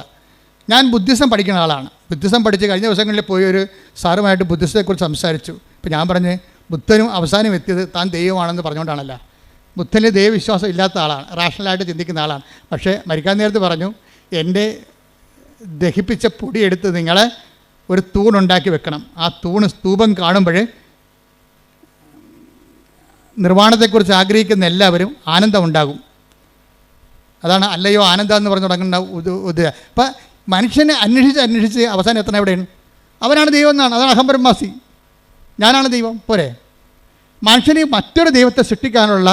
ഞാൻ ബുദ്ധിസം പഠിക്കുന്ന ആളാണ്. ബുദ്ധിസം പഠിച്ച് കഴിഞ്ഞ ദിവസങ്ങളിൽ പോയി ഒരു സാറുമായിട്ട് ബുദ്ധിസത്തെക്കുറിച്ച് സംസാരിച്ചു. ഇപ്പോൾ ഞാൻ പറഞ്ഞ് ബുദ്ധനും അവസാനം എത്തിയത് താൻ ദൈവമാണെന്ന് പറഞ്ഞുകൊണ്ടാണല്ല. ബുദ്ധനിൽ ദൈവവിശ്വാസം ഇല്ലാത്ത ആളാണ്, റാഷണലായിട്ട് ചിന്തിക്കുന്ന ആളാണ്. പക്ഷേ മരിക്കാൻ നേരത്ത് പറഞ്ഞു, എൻ്റെ ദഹിപ്പിച്ച പൊടിയെടുത്ത് നിങ്ങളെ ഒരു തൂണുണ്ടാക്കി വെക്കണം. ആ സ്തൂപം കാണുമ്പോൾ നിർവ്വാണത്തെക്കുറിച്ച് ആഗ്രഹിക്കുന്ന എല്ലാവരും ആനന്ദം ഉണ്ടാകും. അതാണ് അല്ലയോ ആനന്ദം എന്ന് പറഞ്ഞു തുടങ്ങുന്ന അപ്പം മനുഷ്യനെ അന്വേഷിച്ച് അവസാനം എത്തണം എവിടെയാണ്? അവനാണ് ദൈവം എന്നാണ്. അതാണ് അഹംബ്രഹ്മാസി, ഞാനാണ് ദൈവം. പോരെ, മനുഷ്യന് മറ്റൊരു ദൈവത്തെ സൃഷ്ടിക്കാനുള്ള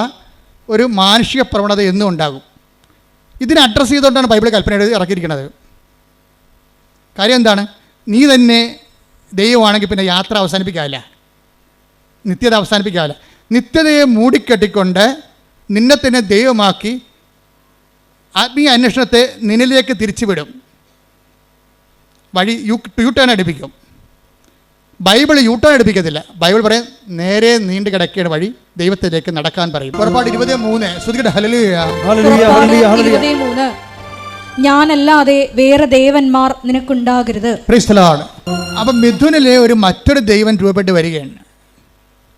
ഒരു മാനുഷിക പ്രവണത എന്നും ഉണ്ടാകും. ഇതിനെ അഡ്രസ്സ് ചെയ്തുകൊണ്ടാണ് ബൈബിൾ കൽപ്പന ഇറക്കിയിരിക്കുന്നത്. കാര്യം എന്താണ്? നീ തന്നെ ദൈവമാണെങ്കിൽ പിന്നെ യാത്ര അവസാനിപ്പിക്കാവില്ല, നിത്യത അവസാനിപ്പിക്കാവില്ല. നിത്യതയെ മൂടിക്കെട്ടിക്കൊണ്ട് നിന്നെ തന്നെ ദൈവമാക്കി ആത്മീയ അന്വേഷണത്തെ നിന്നിലേക്ക് തിരിച്ചുവിടും. വഴി യു ടേൺ അടുപ്പിക്കും. ബൈബിൾ യു ടേൺ അടുപ്പിക്കത്തില്ല. ബൈബിൾ പറയും നേരെ നീണ്ടു കിടക്കേണ്ട വഴി ദൈവത്തിലേക്ക് നടക്കാൻ പറയും. പുറപ്പാട് 23 ശ്രുതികട ഹല്ലേലൂയ. ഞാനല്ലാതെ വേറെ ദേവന്മാർ നിനക്കുണ്ടാകരുത്. Praise the Lord. അപ്പം മിഥുനിലെ ഒരു മറ്റൊരു ദൈവം രൂപപ്പെട്ട് വരികയാണ്.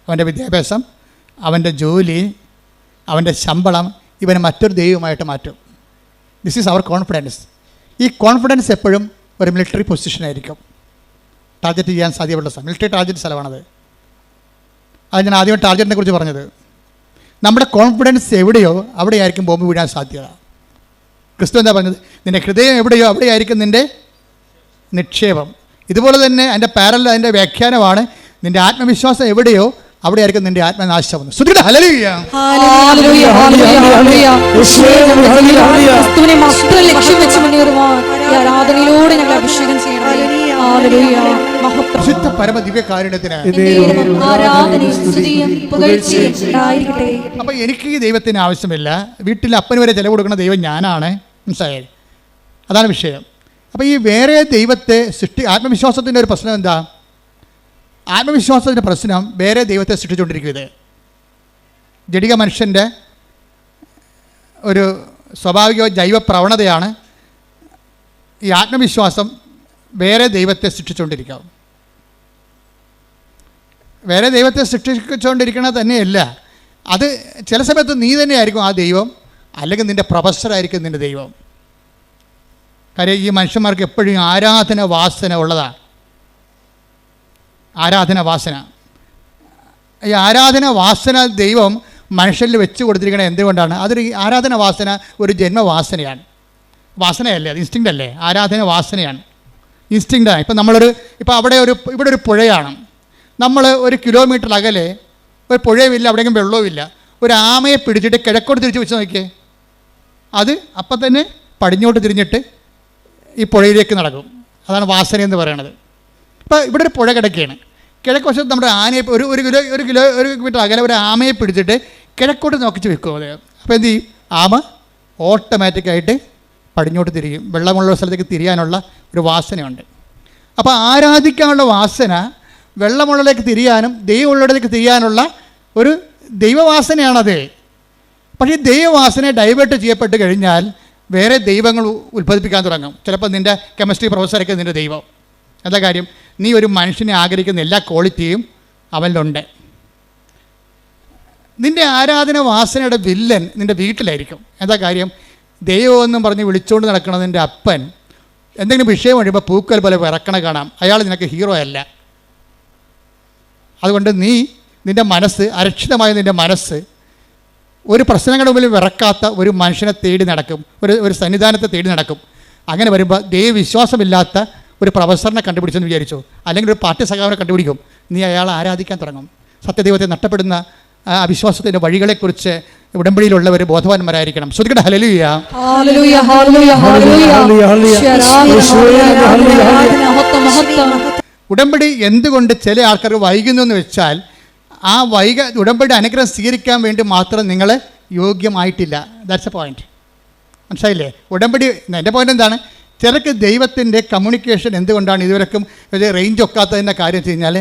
അവൻ്റെ വിദ്യാഭ്യാസം, അവൻ്റെ ജോലി, അവൻ്റെ ശമ്പളം ഇവനെ മറ്റൊരു ദൈവമായിട്ട് മാറ്റും. This is our confidence. ഈ കോൺഫിഡൻസ് എപ്പോഴും ഒരു മിലിറ്ററി പൊസിഷനായിരിക്കും, ടാർഗറ്റ് ചെയ്യാൻ സാധ്യതയുള്ള സ്ഥലം. മിലിറ്ററി ടാർഗറ്റ് സ്ഥലമാണത്. അത് ഞാൻ ആദ്യം ടാർഗറ്റിനെ കുറിച്ച് പറഞ്ഞത്. നമ്മുടെ കോൺഫിഡൻസ് എവിടെയോ അവിടെയായിരിക്കും ബോംബ് വീഴാൻ സാധ്യത. ക്രിസ്തു എന്താ പറഞ്ഞത്? നിൻ്റെ ഹൃദയം എവിടെയോ അവിടെയായിരിക്കും നിൻ്റെ നിക്ഷേപം. ഇതുപോലെ തന്നെ അതിൻ്റെ പാരലൽ, അതിൻ്റെ വ്യാഖ്യാനമാണ് നിൻ്റെ ആത്മവിശ്വാസം എവിടെയോ അവിടെയായിരിക്കും നിൻ്റെ ആത്മനാശം. ശ്രുതിയുടെ ഹല്ലേലൂയ. ക്രിസ്തുവിനെ മാത്രം ലക്ഷ്യം വെച്ച് മുന്നേറുവാൻ ഈ ആരാധനയിലൂടെ ഞങ്ങൾ അഭിഷേകം ചെയ്യണം. മഹത്വം. വിശുദ്ധ പരമ ദിവ്യകാരുണ്യത്തിന്. എന്നേരവും ആരാധനയും സ്തുതിയും പുകഴ്ചയും ഉണ്ടായിരിക്കട്ടെ. അപ്പം എനിക്ക് ഈ ദൈവത്തിന് ആവശ്യമില്ല. വീട്ടിൽ അപ്പന് വരെ ചിലവ് കൊടുക്കുന്ന ദൈവം ഞാനാണ്. മനസ്സിലായത്? അതാണ് വിഷയം. അപ്പോൾ ഈ വേറെ ദൈവത്തെ ആത്മവിശ്വാസത്തിൻ്റെ ഒരു പ്രശ്നം എന്താ? ആത്മവിശ്വാസത്തിൻ്റെ പ്രശ്നം വേറെ ദൈവത്തെ സൃഷ്ടിച്ചുകൊണ്ടിരിക്കുന്നത്. ജഡിക മനുഷ്യൻ്റെ ഒരു സ്വാഭാവിക ജൈവ പ്രവണതയാണ് ഈ ആത്മവിശ്വാസം വേറെ ദൈവത്തെ സൃഷ്ടിച്ചുകൊണ്ടിരിക്കുക. വേറെ ദൈവത്തെ സൃഷ്ടിച്ചുകൊണ്ടിരിക്കണത് തന്നെയല്ല, അത് ചില സമയത്ത് നീ തന്നെയായിരിക്കും ആ ദൈവം, അല്ലെങ്കിൽ നിൻ്റെ പ്രൊഫസറായിരിക്കും നിൻ്റെ ദൈവം. കാര്യം ഈ മനുഷ്യന്മാർക്ക് എപ്പോഴും ആരാധന വാസന ഉള്ളതാണ്. ആരാധന വാസന, ഈ ആരാധന വാസന ദൈവം മനുഷ്യരിൽ വെച്ച് കൊടുത്തിരിക്കുന്നത് എന്തുകൊണ്ടാണ്? അതൊരു ആരാധന വാസന ഒരു ജന്മവാസനയാണ്. വാസനയല്ലേ, അത് ഇൻസ്റ്റിങ്ക്റ്റ് അല്ലേ? ആരാധന വാസനയാണ്, ഇൻസ്റ്റിങ്ക്റ്റാണ്. ഇപ്പം ഇപ്പോൾ ഇവിടെ ഒരു പുഴയാണ്. നമ്മൾ 1 കിലോമീറ്റർ അകലെ ഒരു പുഴയുമില്ല, അവിടെയെങ്കിലും വെള്ളവുമില്ല. ഒരു ആമയെ പിടിച്ചിട്ട് കിഴക്കോട്ട് തിരിച്ച് വെച്ച് നോക്കിയേ, അത് അപ്പം തന്നെ പടിഞ്ഞോട്ട് തിരിഞ്ഞിട്ട് ഈ പുഴയിലേക്ക് നടക്കും. അതാണ് വാസന എന്ന് പറയുന്നത്. ഇപ്പോൾ ഇവിടെ ഒരു പുഴ കിടക്കുകയാണ്. കിഴക്ക് വശത്ത് നമ്മുടെ ആനയെ ഒരു കിലോമീറ്റർ അകലെ ഒരു ആമയെ പിടിച്ചിട്ട് കിഴക്കോട്ട് നോക്കിച്ച് വെക്കും. അത് അപ്പോൾ എന്ത് ചെയ്യും? ആമ ഓട്ടോമാറ്റിക്കായിട്ട് പടിഞ്ഞോട്ട് തിരിയും. വെള്ളമുള്ള സ്ഥലത്തേക്ക് തിരിയാനുള്ള ഒരു വാസനയുണ്ട്. അപ്പോൾ ആരാധിക്കാനുള്ള വാസന വെള്ളമുള്ളിലേക്ക് തിരിയാനും ദൈവമുള്ളിടത്തേക്ക് തിരിയാനുള്ള ഒരു ദൈവവാസനയാണത്. പക്ഷേ ഈ ദൈവവാസന ഡൈവേർട്ട് ചെയ്യപ്പെട്ട് കഴിഞ്ഞാൽ വേറെ ദൈവങ്ങൾ ഉത്ഭവിപ്പിക്കാൻ തുടങ്ങും. ചിലപ്പോൾ നിൻ്റെ കെമിസ്ട്രി പ്രൊഫസറൊക്കെ നിൻ്റെ ദൈവം. എന്താ കാര്യം? നീ ഒരു മനുഷ്യനെ ആഗ്രഹിക്കുന്ന എല്ലാ ക്വാളിറ്റിയും അവനിലുണ്ട്. നിൻ്റെ ആരാധന വാസനയുടെ വില്ലൻ നിൻ്റെ വീട്ടിലായിരിക്കും. എന്താ കാര്യം? ദൈവമെന്നും പറഞ്ഞ് വിളിച്ചുകൊണ്ട് നടക്കണ നിൻ്റെ അപ്പൻ എന്തെങ്കിലും വിഷയം കഴിയുമ്പോൾ പൂക്കൽ പോലെ വിറക്കണ കാണാം. അയാൾ നിനക്ക് ഹീറോ അല്ല. അതുകൊണ്ട് നിൻ്റെ മനസ്സ്, അരക്ഷിതമായ നിൻ്റെ മനസ്സ് ഒരു പ്രശ്നങ്ങളുടെ മുമ്പിൽ വിറക്കാത്ത ഒരു മനുഷ്യനെ തേടി നടക്കും, ഒരു സന്നിധാനത്തെ തേടി നടക്കും. അങ്ങനെ വരുമ്പോൾ ദൈവവിശ്വാസമില്ലാത്ത ഒരു പ്രൊഫസറിനെ കണ്ടുപിടിച്ചെന്ന് വിചാരിച്ചു, അല്ലെങ്കിൽ ഒരു പാർട്ടി സഖാവിനെ കണ്ടുപിടിക്കും. നീ അയാളെ ആരാധിക്കാൻ തുടങ്ങും. സത്യദൈവത്തെ നഷ്ടപ്പെടുന്ന അവിശ്വാസത്തിൻ്റെ വഴികളെക്കുറിച്ച് ഉടമ്പടിയിലുള്ളവർ ബോധവാന്മാരായിരിക്കണം. ശ്രദ്ധിക്കട്ടെ. Hallelujah, hallelujah, hallelujah, hallelujah. ഉടമ്പടി എന്തുകൊണ്ട് ചില ആൾക്കാർ വൈകുന്നു എന്ന് വെച്ചാൽ, ആ ഉടമ്പടി അനുഗ്രഹം സ്വീകരിക്കാൻ വേണ്ടി മാത്രം നിങ്ങൾ യോഗ്യമായിട്ടില്ല. That's A point. മനസ്സിലായില്ലേ? ഉടമ്പടി, എൻ്റെ പോയിന്റ് എന്താണ്? ചിലർക്ക് ദൈവത്തിൻ്റെ കമ്മ്യൂണിക്കേഷൻ എന്തുകൊണ്ടാണ് ഇതുവരെക്കും റേഞ്ച് ഒക്കാത്തതിൻ്റെ കാര്യം വെച്ച് കഴിഞ്ഞാൽ,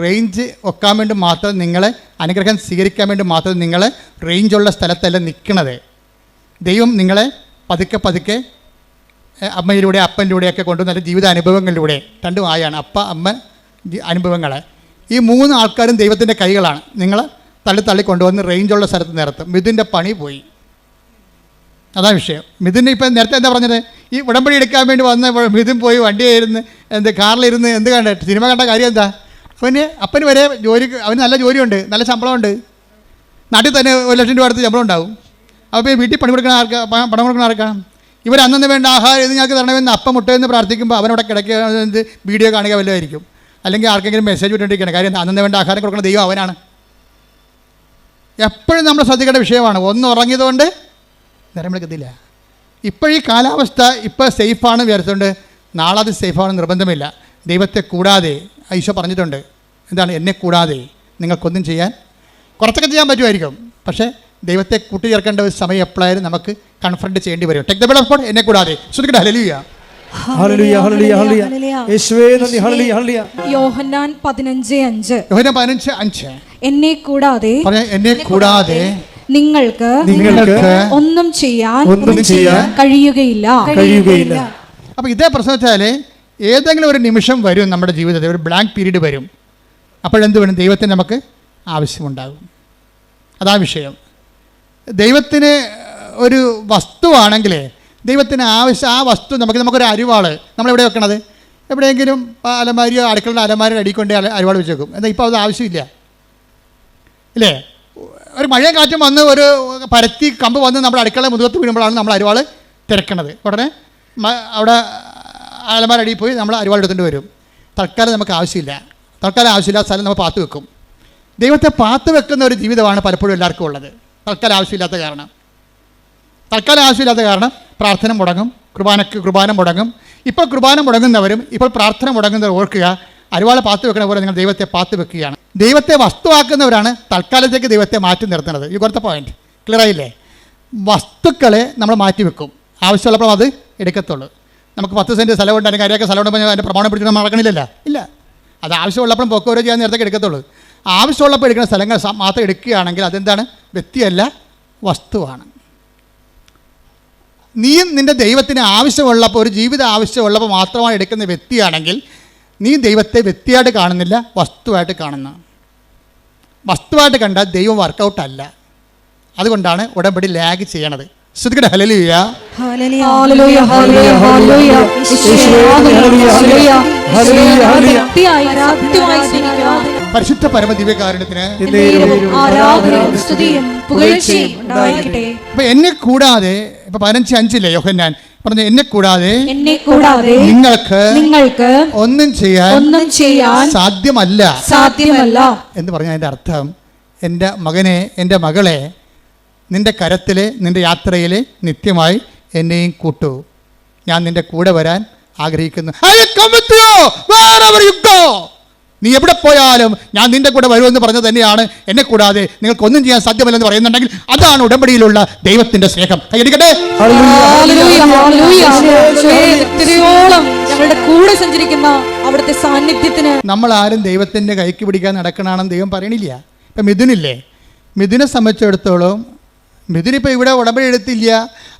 റേഞ്ച് ഒക്കാൻ വേണ്ടി മാത്രം നിങ്ങൾ അനുഗ്രഹം സ്വീകരിക്കാൻ വേണ്ടി മാത്രം നിങ്ങൾ റേഞ്ചുള്ള സ്ഥലത്തല്ല നിൽക്കണത്. ദൈവം നിങ്ങളെ പതുക്കെ പതുക്കെ അമ്മയിലൂടെ അപ്പനിലൂടെയൊക്കെ കൊണ്ടുവന്ന ജീവിത അനുഭവങ്ങളിലൂടെ, രണ്ടും ആയാണ് അപ്പ അമ്മ അനുഭവങ്ങൾ. ഈ 3 ആൾക്കാരും ദൈവത്തിൻ്റെ കൈകളാണ്. നിങ്ങൾ തള്ളി കൊണ്ടുവന്ന് റേഞ്ചുള്ള സ്ഥലത്ത് നിർത്തും. മിഥുൻ്റെ പണി പോയി. അതാണ് വിഷയം. മിഥുൻ ഇപ്പം നേരത്തെ എന്താ പറഞ്ഞത്? ഈ ഉടമ്പടി എടുക്കാൻ വേണ്ടി വന്ന മിഥുൻ പോയി വണ്ടിയായിരുന്നു, കാറിലിരുന്ന് എന്ത് കണ്ട സിനിമ കണ്ട കാര്യം എന്താ? അപ്പന് വരെ അവന് നല്ല ജോലിയുണ്ട്, നല്ല ശമ്പളമുണ്ട്, നാട്ടിൽ തന്നെ 1 ലക്ഷം രൂപ അടുത്ത് ശമ്പളം ഉണ്ടാവും. അപ്പോൾ വീട്ടിൽ പണം കൊടുക്കുന്ന ആർക്കാണ്? ഇവർ അന്നു വേണ്ട ആഹാരം ഇത് ഞങ്ങൾക്ക് തരണമെന്ന് അപ്പം മുട്ടയെന്ന് പ്രാർത്ഥിക്കുമ്പോൾ അവനവിടെ കിടക്കുക, വീഡിയോ കാണുക വല്ലതായിരിക്കും, അല്ലെങ്കിൽ ആർക്കെങ്കിലും മെസ്സേജ് വിട്ടുകൊണ്ടിരിക്കണം. കാര്യം അന്നു വേണ്ട ആഹാരം കൊടുക്കുന്ന ദൈവം അവനാണ്. എപ്പോഴും നമ്മൾ ശ്രദ്ധിക്കേണ്ട വിഷയമാണ്. ഒന്ന് ഉറങ്ങിയതുകൊണ്ട് നേരം വിളിക്കത്തില്ല. ഇപ്പോഴീ കാലാവസ്ഥ ഇപ്പോൾ സേഫാണ് വിചാരിച്ചുകൊണ്ട് നാളെ അത് സേഫാണെന്ന് നിർബന്ധമില്ല. ദൈവത്തെ കൂടാതെ ഈശോ പറഞ്ഞിട്ടുണ്ട്, എന്താണ്? എന്നെ കൂടാതെ നിങ്ങൾക്കൊന്നും ചെയ്യാൻ, കുറച്ചൊക്കെ ചെയ്യാൻ പറ്റുമായിരിക്കും, പക്ഷേ ദൈവത്തെ കൂട്ടിച്ചേർക്കേണ്ട ഒരു സമയം എപ്പോഴായാലും നമുക്ക് കൺഫ്രണ്ട് ചെയ്യേണ്ടി വരും. Take the bed of God, എന്നെ കൂടാതെ. ശ്രദ്ധിക്കട്ടെ. Hallelujah, hallelujah, hallelujah, hallelujah. യേശുവേ നന്ദി. Hallelujah, hallelujah. യോഹന്നാൻ 15:5. യോഹന്നാൻ 15:5. എന്നെ കൂടാതെ നിങ്ങൾക്ക് ഒന്നും ചെയ്യാൻ കഴിയുകയില്ല. അപ്പോൾ ഇതേ പ്രശ്നം വെച്ചാൽ ഏതെങ്കിലും ഒരു നിമിഷം വരും നമ്മുടെ ജീവിതത്തിൽ, ഒരു ബ്ലാങ്ക് പീരീഡ് വരും. അപ്പോഴെന്ത് വേണം? ദൈവത്തിന് നമുക്ക് ആവശ്യമുണ്ടാകും. അതാ വിഷയം. ദൈവത്തിന് ഒരു വസ്തുവാണെങ്കിൽ ദൈവത്തിന് ആവശ്യം, ആ വസ്തു നമുക്കൊരു അരിവാൾ നമ്മളെവിടെ വെക്കണത്? എവിടെയെങ്കിലും അലമാരിയോ അടുക്കളുടെ അലമാരിയുടെ അടിക്കൊണ്ട് അരിവാൾ വെച്ച് വെക്കും. എന്നാൽ ഇപ്പോൾ അത് ആവശ്യമില്ല, ഇല്ലേ? ഒരു മഴയും കാറ്റും വന്ന് ഒരു പരത്തി കമ്പ് വന്ന് നമ്മുടെ അടുക്കള മുതുകത്ത് വീഴുമ്പോഴാണ് നമ്മൾ അരിവാൾ തിരക്കണത്. ഉടനെ അവിടെ അലമാരടിയിൽ പോയി നമ്മൾ അരിവാൾ എടുത്തുകൊണ്ട് വരും. തൽക്കാലം നമുക്ക് ആവശ്യമില്ല. തൽക്കാലം ആവശ്യമില്ലാത്ത സ്ഥലം നമ്മൾ പാത്ത് വെക്കും. ദൈവത്തെ പാത്ത് വെക്കുന്ന ഒരു ജീവിതമാണ് പലപ്പോഴും എല്ലാവർക്കും ഉള്ളത്. തൽക്കാലം ആവശ്യമില്ലാത്ത കാരണം പ്രാർത്ഥന മുടങ്ങും, കുർബാന മുടങ്ങും. ഇപ്പോൾ കുർബാന മുടങ്ങുന്നവരും ഇപ്പോൾ പ്രാർത്ഥന മുടങ്ങുന്നവർ ഓർക്കുക, അരിവാള് പാത്ത് വെക്കണ പോലെ നിങ്ങൾ ദൈവത്തെ പാത്ത് വെക്കുകയാണ്. ദൈവത്തെ വസ്തുവാക്കുന്നവരാണ് തൽക്കാലത്തേക്ക് ദൈവത്തെ മാറ്റി നിർത്തുന്നത്. ഈ കൊടുത്ത പോയിന്റ് ക്ലിയർ ആയില്ലേ? വസ്തുക്കളെ നമ്മൾ മാറ്റി വെക്കും, ആവശ്യമുള്ളപ്പോൾ അത് എടുക്കത്തുള്ളൂ. നമുക്ക് 10 സെൻറ്റ് സ്ഥലമുണ്ട്, അല്ലെങ്കിൽ കാര്യമൊക്കെ സ്ഥലമുണ്ടെങ്കിൽ അതിൻ്റെ പ്രമാണം പിടിച്ച് നമ്മൾ നടക്കണില്ലല്ല, ഇല്ല. അത് ആവശ്യമുള്ളപ്പോഴും പൊക്കെ ഓരോ ചെയ്യാൻ നേരത്തേക്ക് എടുക്കത്തുള്ളൂ. ആവശ്യമുള്ളപ്പോൾ എടുക്കുന്ന സ്ഥലങ്ങൾ മാത്രം എടുക്കുകയാണെങ്കിൽ അതെന്താണ്? വ്യക്തിയല്ല, വസ്തുവാണ്. നീയും നിൻ്റെ ദൈവത്തിന് ആവശ്യമുള്ളപ്പോൾ, ഒരു ജീവിത ആവശ്യമുള്ളപ്പോൾ മാത്രമാണ് എടുക്കുന്ന വ്യക്തിയാണെങ്കിൽ നീ ദൈവത്തെ വ്യക്തിയായിട്ട് കാണുന്നില്ല, വസ്തുവായിട്ട് കാണുന്നു. വസ്തുവായിട്ട് കണ്ടാൽ ദൈവം വർക്കൗട്ടല്ല. അതുകൊണ്ടാണ് ഉടമ്പടി ലാഗ് ചെയ്യണത്. ശ്രദ്ധിക്കട്ടെ. Hallelujah, hallelujah, hallelujah, hallelujah, hallelujah, പരിശുദ്ധ പരമ ദിവ്യകാരുണ്യത്തിന് ആരാധനയും സ്തുതിയും പുകഴ്ചയും ഉണ്ടായിരിക്കട്ടെ. ഇപ്പൊ എന്നെ കൂടാതെ, ഇപ്പൊ 15:5 യോഹന്നാൻ പറഞ്ഞു, എന്നെ കൂടാതെ നിങ്ങൾക്ക് ഒന്നും ചെയ്യാൻ സാധ്യമല്ല എന്ന് പറഞ്ഞ അതിൻ്റെ അർത്ഥം, എൻ്റെ മകനെ, എൻ്റെ മകളെ, നിൻ്റെ കരത്തിൽ, നിൻ്റെ യാത്രയിൽ നിത്യമായി എന്നെയും കൂട്ടു. ഞാൻ നിൻ്റെ കൂടെ വരാൻ ആഗ്രഹിക്കുന്നു. നീ എവിടെ പോയാലും ഞാൻ നിൻ്റെ കൂടെ വരുമെന്ന് പറഞ്ഞത് തന്നെയാണ്. എന്നെ കൂടാതെ നിങ്ങൾക്കൊന്നും ചെയ്യാൻ സാധ്യമല്ലെന്ന് പറയുന്നുണ്ടെങ്കിൽ അതാണ് ഉടമ്പടിയിലുള്ള ദൈവത്തിൻ്റെ സ്നേഹം. കൈയടിക്കട്ടെ. ഞങ്ങളുടെ കൂടെ സഞ്ചരിക്കുന്ന അവിടുത്തെ സാന്നിധ്യത്തിന് നമ്മൾ ആരും ദൈവത്തിൻ്റെ കൈക്ക് പിടിക്കാൻ നടക്കണമെന്ന് ദൈവം പറയണില്ല. ഇപ്പം മിഥുനില്ലേ, മിഥുനെ സംബന്ധിച്ചിടത്തോളം മിഥുനിപ്പോൾ ഇവിടെ ഉടമ്പടി എടുത്തില്ല,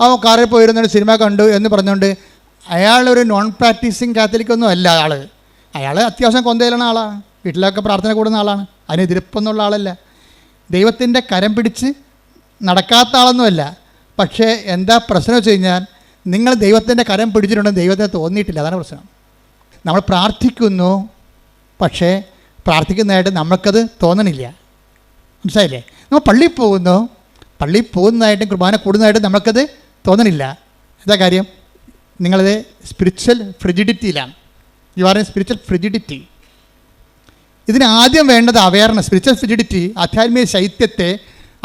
അവൻ കാറിൽ പോയിരുന്നൊരു സിനിമ കണ്ടു എന്ന് പറഞ്ഞുകൊണ്ട് അയാളൊരു നോൺ പ്രാക്ടീസിങ് കാത്തലിക്കൊന്നും അല്ല. അയാൾ അത്യാവശ്യം കൊന്തയിലാണ് ആളാണ്, വീട്ടിലൊക്കെ പ്രാർത്ഥന കൂടുന്ന ആളാണ്, അതിനെതിരിപ്പൊന്നുള്ള ആളല്ല, ദൈവത്തിൻ്റെ കരം പിടിച്ച് നടക്കാത്ത ആളൊന്നുമല്ല. പക്ഷേ എന്താ പ്രശ്നം വെച്ച് കഴിഞ്ഞാൽ, നിങ്ങൾ ദൈവത്തിൻ്റെ കരം പിടിച്ചിട്ടുണ്ടെന്ന് ദൈവത്തിന് തോന്നിയിട്ടില്ല. അതാണ് പ്രശ്നം. നമ്മൾ പ്രാർത്ഥിക്കുന്നു, പക്ഷേ പ്രാർത്ഥിക്കുന്നതായിട്ട് നമ്മൾക്കത് തോന്നണില്ല. മനസ്സിലായില്ലേ? നമ്മൾ പള്ളിയിൽ പോകുന്നതായിട്ടും കുർബാന കൂടുന്നതായിട്ടും നമ്മൾക്കത് തോന്നണില്ല. എന്താ കാര്യം? നിങ്ങളത് സ്പിരിച്വൽ ഫ്രിജിഡിറ്റിയിലാണ്. You are a spiritual frigidity. ഇതിന് ആദ്യം വേണ്ടത് അവയർനെസ്. സ്പിരിച്വൽ ഫ്രിജിഡിറ്റി, ആധ്യാത്മിക ശൈത്യത്തെ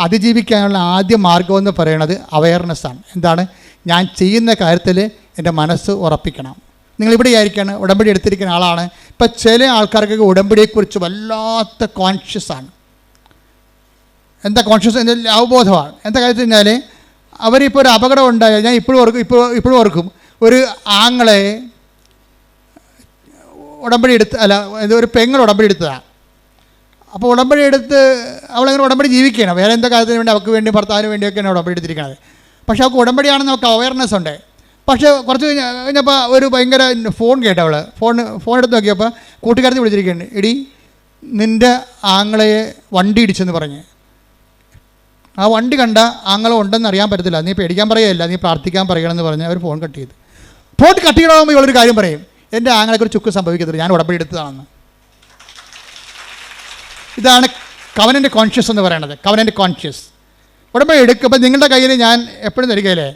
അതിജീവിക്കാനുള്ള ആദ്യ മാർഗമെന്ന് പറയുന്നത് അവയർനെസ്സാണ്. എന്താണ്? ഞാൻ ചെയ്യുന്ന കാര്യത്തിൽ എൻ്റെ മനസ്സ് ഉറപ്പിക്കണം. നിങ്ങളിവിടെ ആയിരിക്കാണ്, ഉടമ്പടി എടുത്തിരിക്കുന്ന ആളാണ്. ഇപ്പം ചില ആൾക്കാർക്കൊക്കെ ഉടമ്പടിയെക്കുറിച്ച് വല്ലാത്ത കോൺഷ്യസാണ്. എന്താ കോൺഷ്യസ്? അവബോധമാണ്. എന്താ കാര്യം വെച്ച് കഴിഞ്ഞാൽ, അവരിപ്പോൾ ഒരു അപകടം ഉണ്ടായാൽ, ഞാൻ ഇപ്പോഴും ഓർക്കും, ഒരു ആങ്ങളെ ഉടമ്പടി ഒരു പെങ്ങൾ ഉടമ്പടി എടുത്തതാണ്. അപ്പോൾ ഉടമ്പടി എടുത്ത് അവളങ്ങനെ ഉടമ്പടി ജീവിക്കുകയാണ്. വേറെ എന്താ കാര്യത്തിന് വേണ്ടി, അവൾക്ക് വേണ്ടി, ഭർത്താവിന് വേണ്ടിയൊക്കെയാണ് ഉടമ്പടി എടുത്തിരിക്കുന്നത്. പക്ഷേ അവൾക്ക് ഉടമ്പടിയാണെന്ന് നമുക്ക് അവയർനെസ് ഉണ്ട്. പക്ഷേ കുറച്ച് കഴിഞ്ഞപ്പോൾ ഒരു ഭയങ്കര ഫോൺ കേട്ടോ, ഫോൺ എടുത്ത് നോക്കിയപ്പോൾ കൂട്ടുകാരത്തി വിളിച്ചിരിക്കുകയാണ്, എടി നിൻ്റെ ആങ്ങളയെ വണ്ടി ഇടിച്ചെന്ന് പറഞ്ഞ്. ആ വണ്ടി കണ്ട ആങ്ങളെ ഉണ്ടെന്ന് അറിയാൻ പറ്റത്തില്ല, നീ പേടിക്കാൻ പറയുകയല്ല, നീ പ്രാർത്ഥിക്കാൻ പറയണമെന്ന് പറഞ്ഞ് അവർ ഫോൺ കട്ട് ചെയ്ത്. ഫോൺ കട്ട് ചെയ്യണമെങ്കിൽ ഇവളൊരു കാര്യം പറയും, എൻ്റെ ആങ്ങളെക്ക് ഒരു ചുക്ക് സംഭവിക്കത്തില്ല, ഞാൻ ഉടമ്പടി എടുത്തതാണെന്ന്. ഇതാണ് കവനൻ്റ് കോൺഷ്യസ് എന്ന് പറയുന്നത്. കവനൻ്റ് കോൺഷ്യസ് ഉടമ്പടി എടുക്കുമ്പോൾ നിങ്ങളുടെ കയ്യിൽ ഞാൻ എപ്പോഴും തരികയില്ലേ.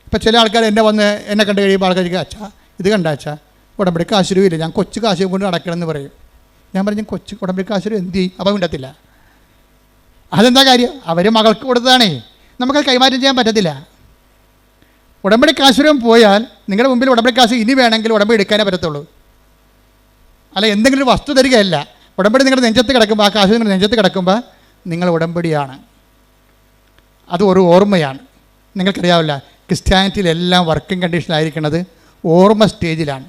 ഇപ്പോൾ ചില ആൾക്കാർ എന്നെ കണ്ട് കഴിയുമ്പോൾ ആൾക്കാർ അച്ഛാ ഇത് കണ്ട അച്ഛാ ഉടമ്പടി കാശ് രൂപയില്ല, ഞാൻ കൊച്ചു കാശ് കൊണ്ട് നടക്കണമെന്ന് പറയും. ഞാൻ പറഞ്ഞു കൊച്ചു ഉടമ്പടി കാശ് രൂപ എന്ത് ചെയ്യും? അപ്പം മിണ്ടത്തില്ല. അതെന്താ കാര്യം? അവർ മകൾക്ക് കൊടുത്തതാണേ, നമുക്കത് കൈമാറ്റം ചെയ്യാൻ പറ്റത്തില്ല. ഉടമ്പടി കാശുരം പോയാൽ നിങ്ങളുടെ മുമ്പിൽ ഉടമ്പടി കാശ് ഇനി വേണമെങ്കിൽ ഉടമ്പടി എടുക്കാനേ പറ്റത്തുള്ളൂ. അല്ല എന്തെങ്കിലും ഒരു വസ്തു തരികയല്ല. ഉടമ്പടി നിങ്ങളുടെ നെഞ്ചത്ത് കിടക്കുമ്പോൾ, ആ കാശ് നിങ്ങളുടെ നെഞ്ചത്ത് കിടക്കുമ്പോൾ നിങ്ങൾ ഉടമ്പടിയാണ്. അത് ഒരു ഓർമ്മയാണ്. നിങ്ങൾക്കറിയാവില്ല, ക്രിസ്ത്യാനിറ്റിയിലെല്ലാം വർക്കിംഗ് കണ്ടീഷനിലായിരിക്കുന്നത് ഓർമ്മ സ്റ്റേജിലാണ്.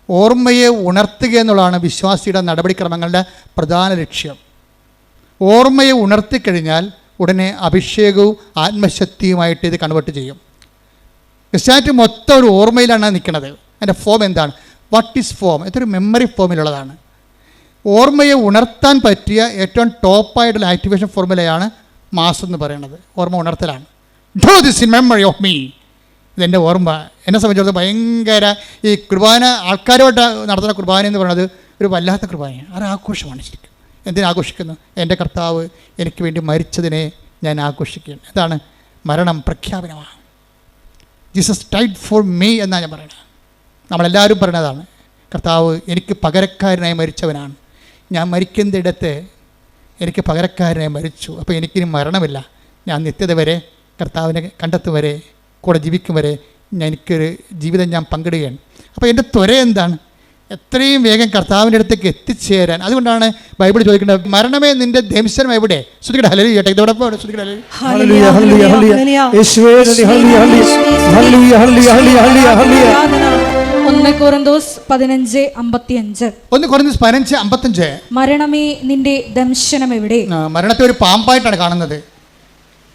ഓർമ്മയെ ഉണർത്തുക എന്നുള്ളതാണ് വിശ്വാസിയുടെ നടപടിക്രമങ്ങളുടെ പ്രധാന ലക്ഷ്യം. ഓർമ്മയെ ഉണർത്തിക്കഴിഞ്ഞാൽ ഉടനെ അഭിഷേകവും ആത്മശക്തിയുമായിട്ട് ഇത് കൺവേർട്ട് ചെയ്യും. ക്രിസ്ത്യാനിറ്റി മൊത്തം ഒരു ഓർമ്മയിലാണ് നിൽക്കുന്നത്. അതിൻ്റെ ഫോം എന്താണ്? What is form? ഇതൊരു മെമ്മറി ഫോമിലുള്ളതാണ്. ഓർമ്മയെ ഉണർത്താൻ പറ്റിയ ഏറ്റവും ടോപ്പായിട്ടുള്ള ആക്ടിവേഷൻ ഫോർമുലയാണ് മാസ് എന്ന് പറയുന്നത്. ഓർമ്മ ഉണർത്തലാണ്. Do this in memory of me. ഇതെൻ്റെ ഓർമ്മ. എന്നെ സംബന്ധിച്ചിടത്തോളം ഭയങ്കര ഈ കുർബാന, ആൾക്കാരുമായിട്ട് നടത്തുന്ന കുർബാന എന്ന് പറയുന്നത് ഒരു വല്ലാത്ത കുർബാനയാണ്. അത് ആഘോഷമാണ് ശരിക്കും. എന്തിനാഘോഷിക്കുന്നു? എൻ്റെ കർത്താവ് എനിക്ക് വേണ്ടി മരിച്ചതിനെ ഞാൻ ആഘോഷിക്കുകയാണ്. എന്താണ്? മരണം പ്രഖ്യാപനമാണ്. ജീസസ് ഡൈഡ് ഫോർ മീ എന്നാണ് ഞാൻ പറയുന്നത്. നമ്മളെല്ലാവരും പറയുന്നതാണ്, കർത്താവ് എനിക്ക് പകരക്കാരനായി മരിച്ചവനാണ്. ഞാൻ മരിക്കുന്നിടത്ത് എനിക്ക് പകരക്കാരനായി മരിച്ചു. അപ്പോൾ എനിക്കിനി മരണമില്ല. ഞാൻ നിത്യത വരെ കർത്താവിനെ കണ്ടെത്തും വരെ, കൂടെ ജീവിക്കും വരെ എനിക്കൊരു ജീവിതം ഞാൻ പങ്കിടുകയാണ്. അപ്പോൾ എൻ്റെ ത്വര എന്താണ്? എത്രയും വേഗം കർത്താവിൻ്റെ അടുത്തേക്ക് എത്തിച്ചേരാൻ. അതുകൊണ്ടാണ് ബൈബിൾ ചോദിക്കേണ്ടത്, മരണമേ നിന്റെ ദംശനം എവിടെ? ശ്രുതിക്കട്ടെ ഹല്ലേലൂയ. ഇതോടൊപ്പം ശ്രുതിക്കട്ടെ ഹല്ലേലൂയ. Hallelujah hallelujah hallelujah. യേശുവേ നന്ദി. Hallelujah hallelujah hallelujah hallelujah hallelujah. 1 കൊരിന്തോസ് 15:55. 1 കൊരിന്തോസ് 15:55. മരണമേ നിന്റെ ദംശനം എവിടെ? മരണത്തെ ഒരു പാമ്പായിട്ടാണ് കാണുന്നത്.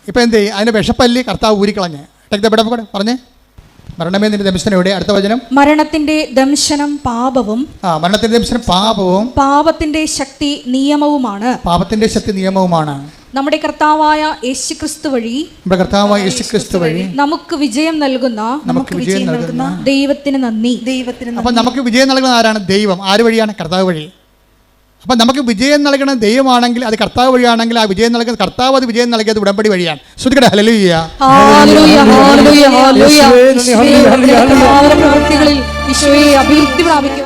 ഇപ്പം എന്ത് ചെയ്യും? അതിൻ്റെ വിഷപ്പല്ലി കർത്താവ് ഊരിക്കളഞ്ഞ്. കൂടെ പറഞ്ഞേ, മരണമേ നിന്റെ ദംശനം എവിടെ? അടുത്ത വചനം, മരണത്തിന്റെ ദംശനം പാപവും മരണത്തിന്റെ ദംശനം പാപവും പാപത്തിന്റെ ശക്തി നിയമവുമാണ്. പാപത്തിന്റെ ശക്തി നിയമവുമാണ്. നമ്മുടെ കർത്താവായ യേശുക്രിസ്തു വഴി നമുക്ക് വിജയം നൽകുന്ന ദൈവത്തിന് നന്ദി. അപ്പം നമുക്ക് വിജയം നൽകുന്ന ആരാണ്? ദൈവം. ആര് വഴിയാണ്? കർത്താവ് വഴി. അപ്പം നമുക്ക് വിജയം നൽകുന്ന ദൈവമാണെങ്കിൽ, അത് കർത്താവ് വഴിയാണെങ്കിൽ, ആ വിജയം നൽകുന്ന കർത്താവ്, അത് വിജയം നൽകിയത് ഉടമ്പടി വഴിയാണ്. ശ്രുതിക്കട്ടെ ഹല്ലേലൂയ. പ്രവൃത്തികളിൽ ഈശോയെ അഭിവൃദ്ധി പ്രാപിക്കും.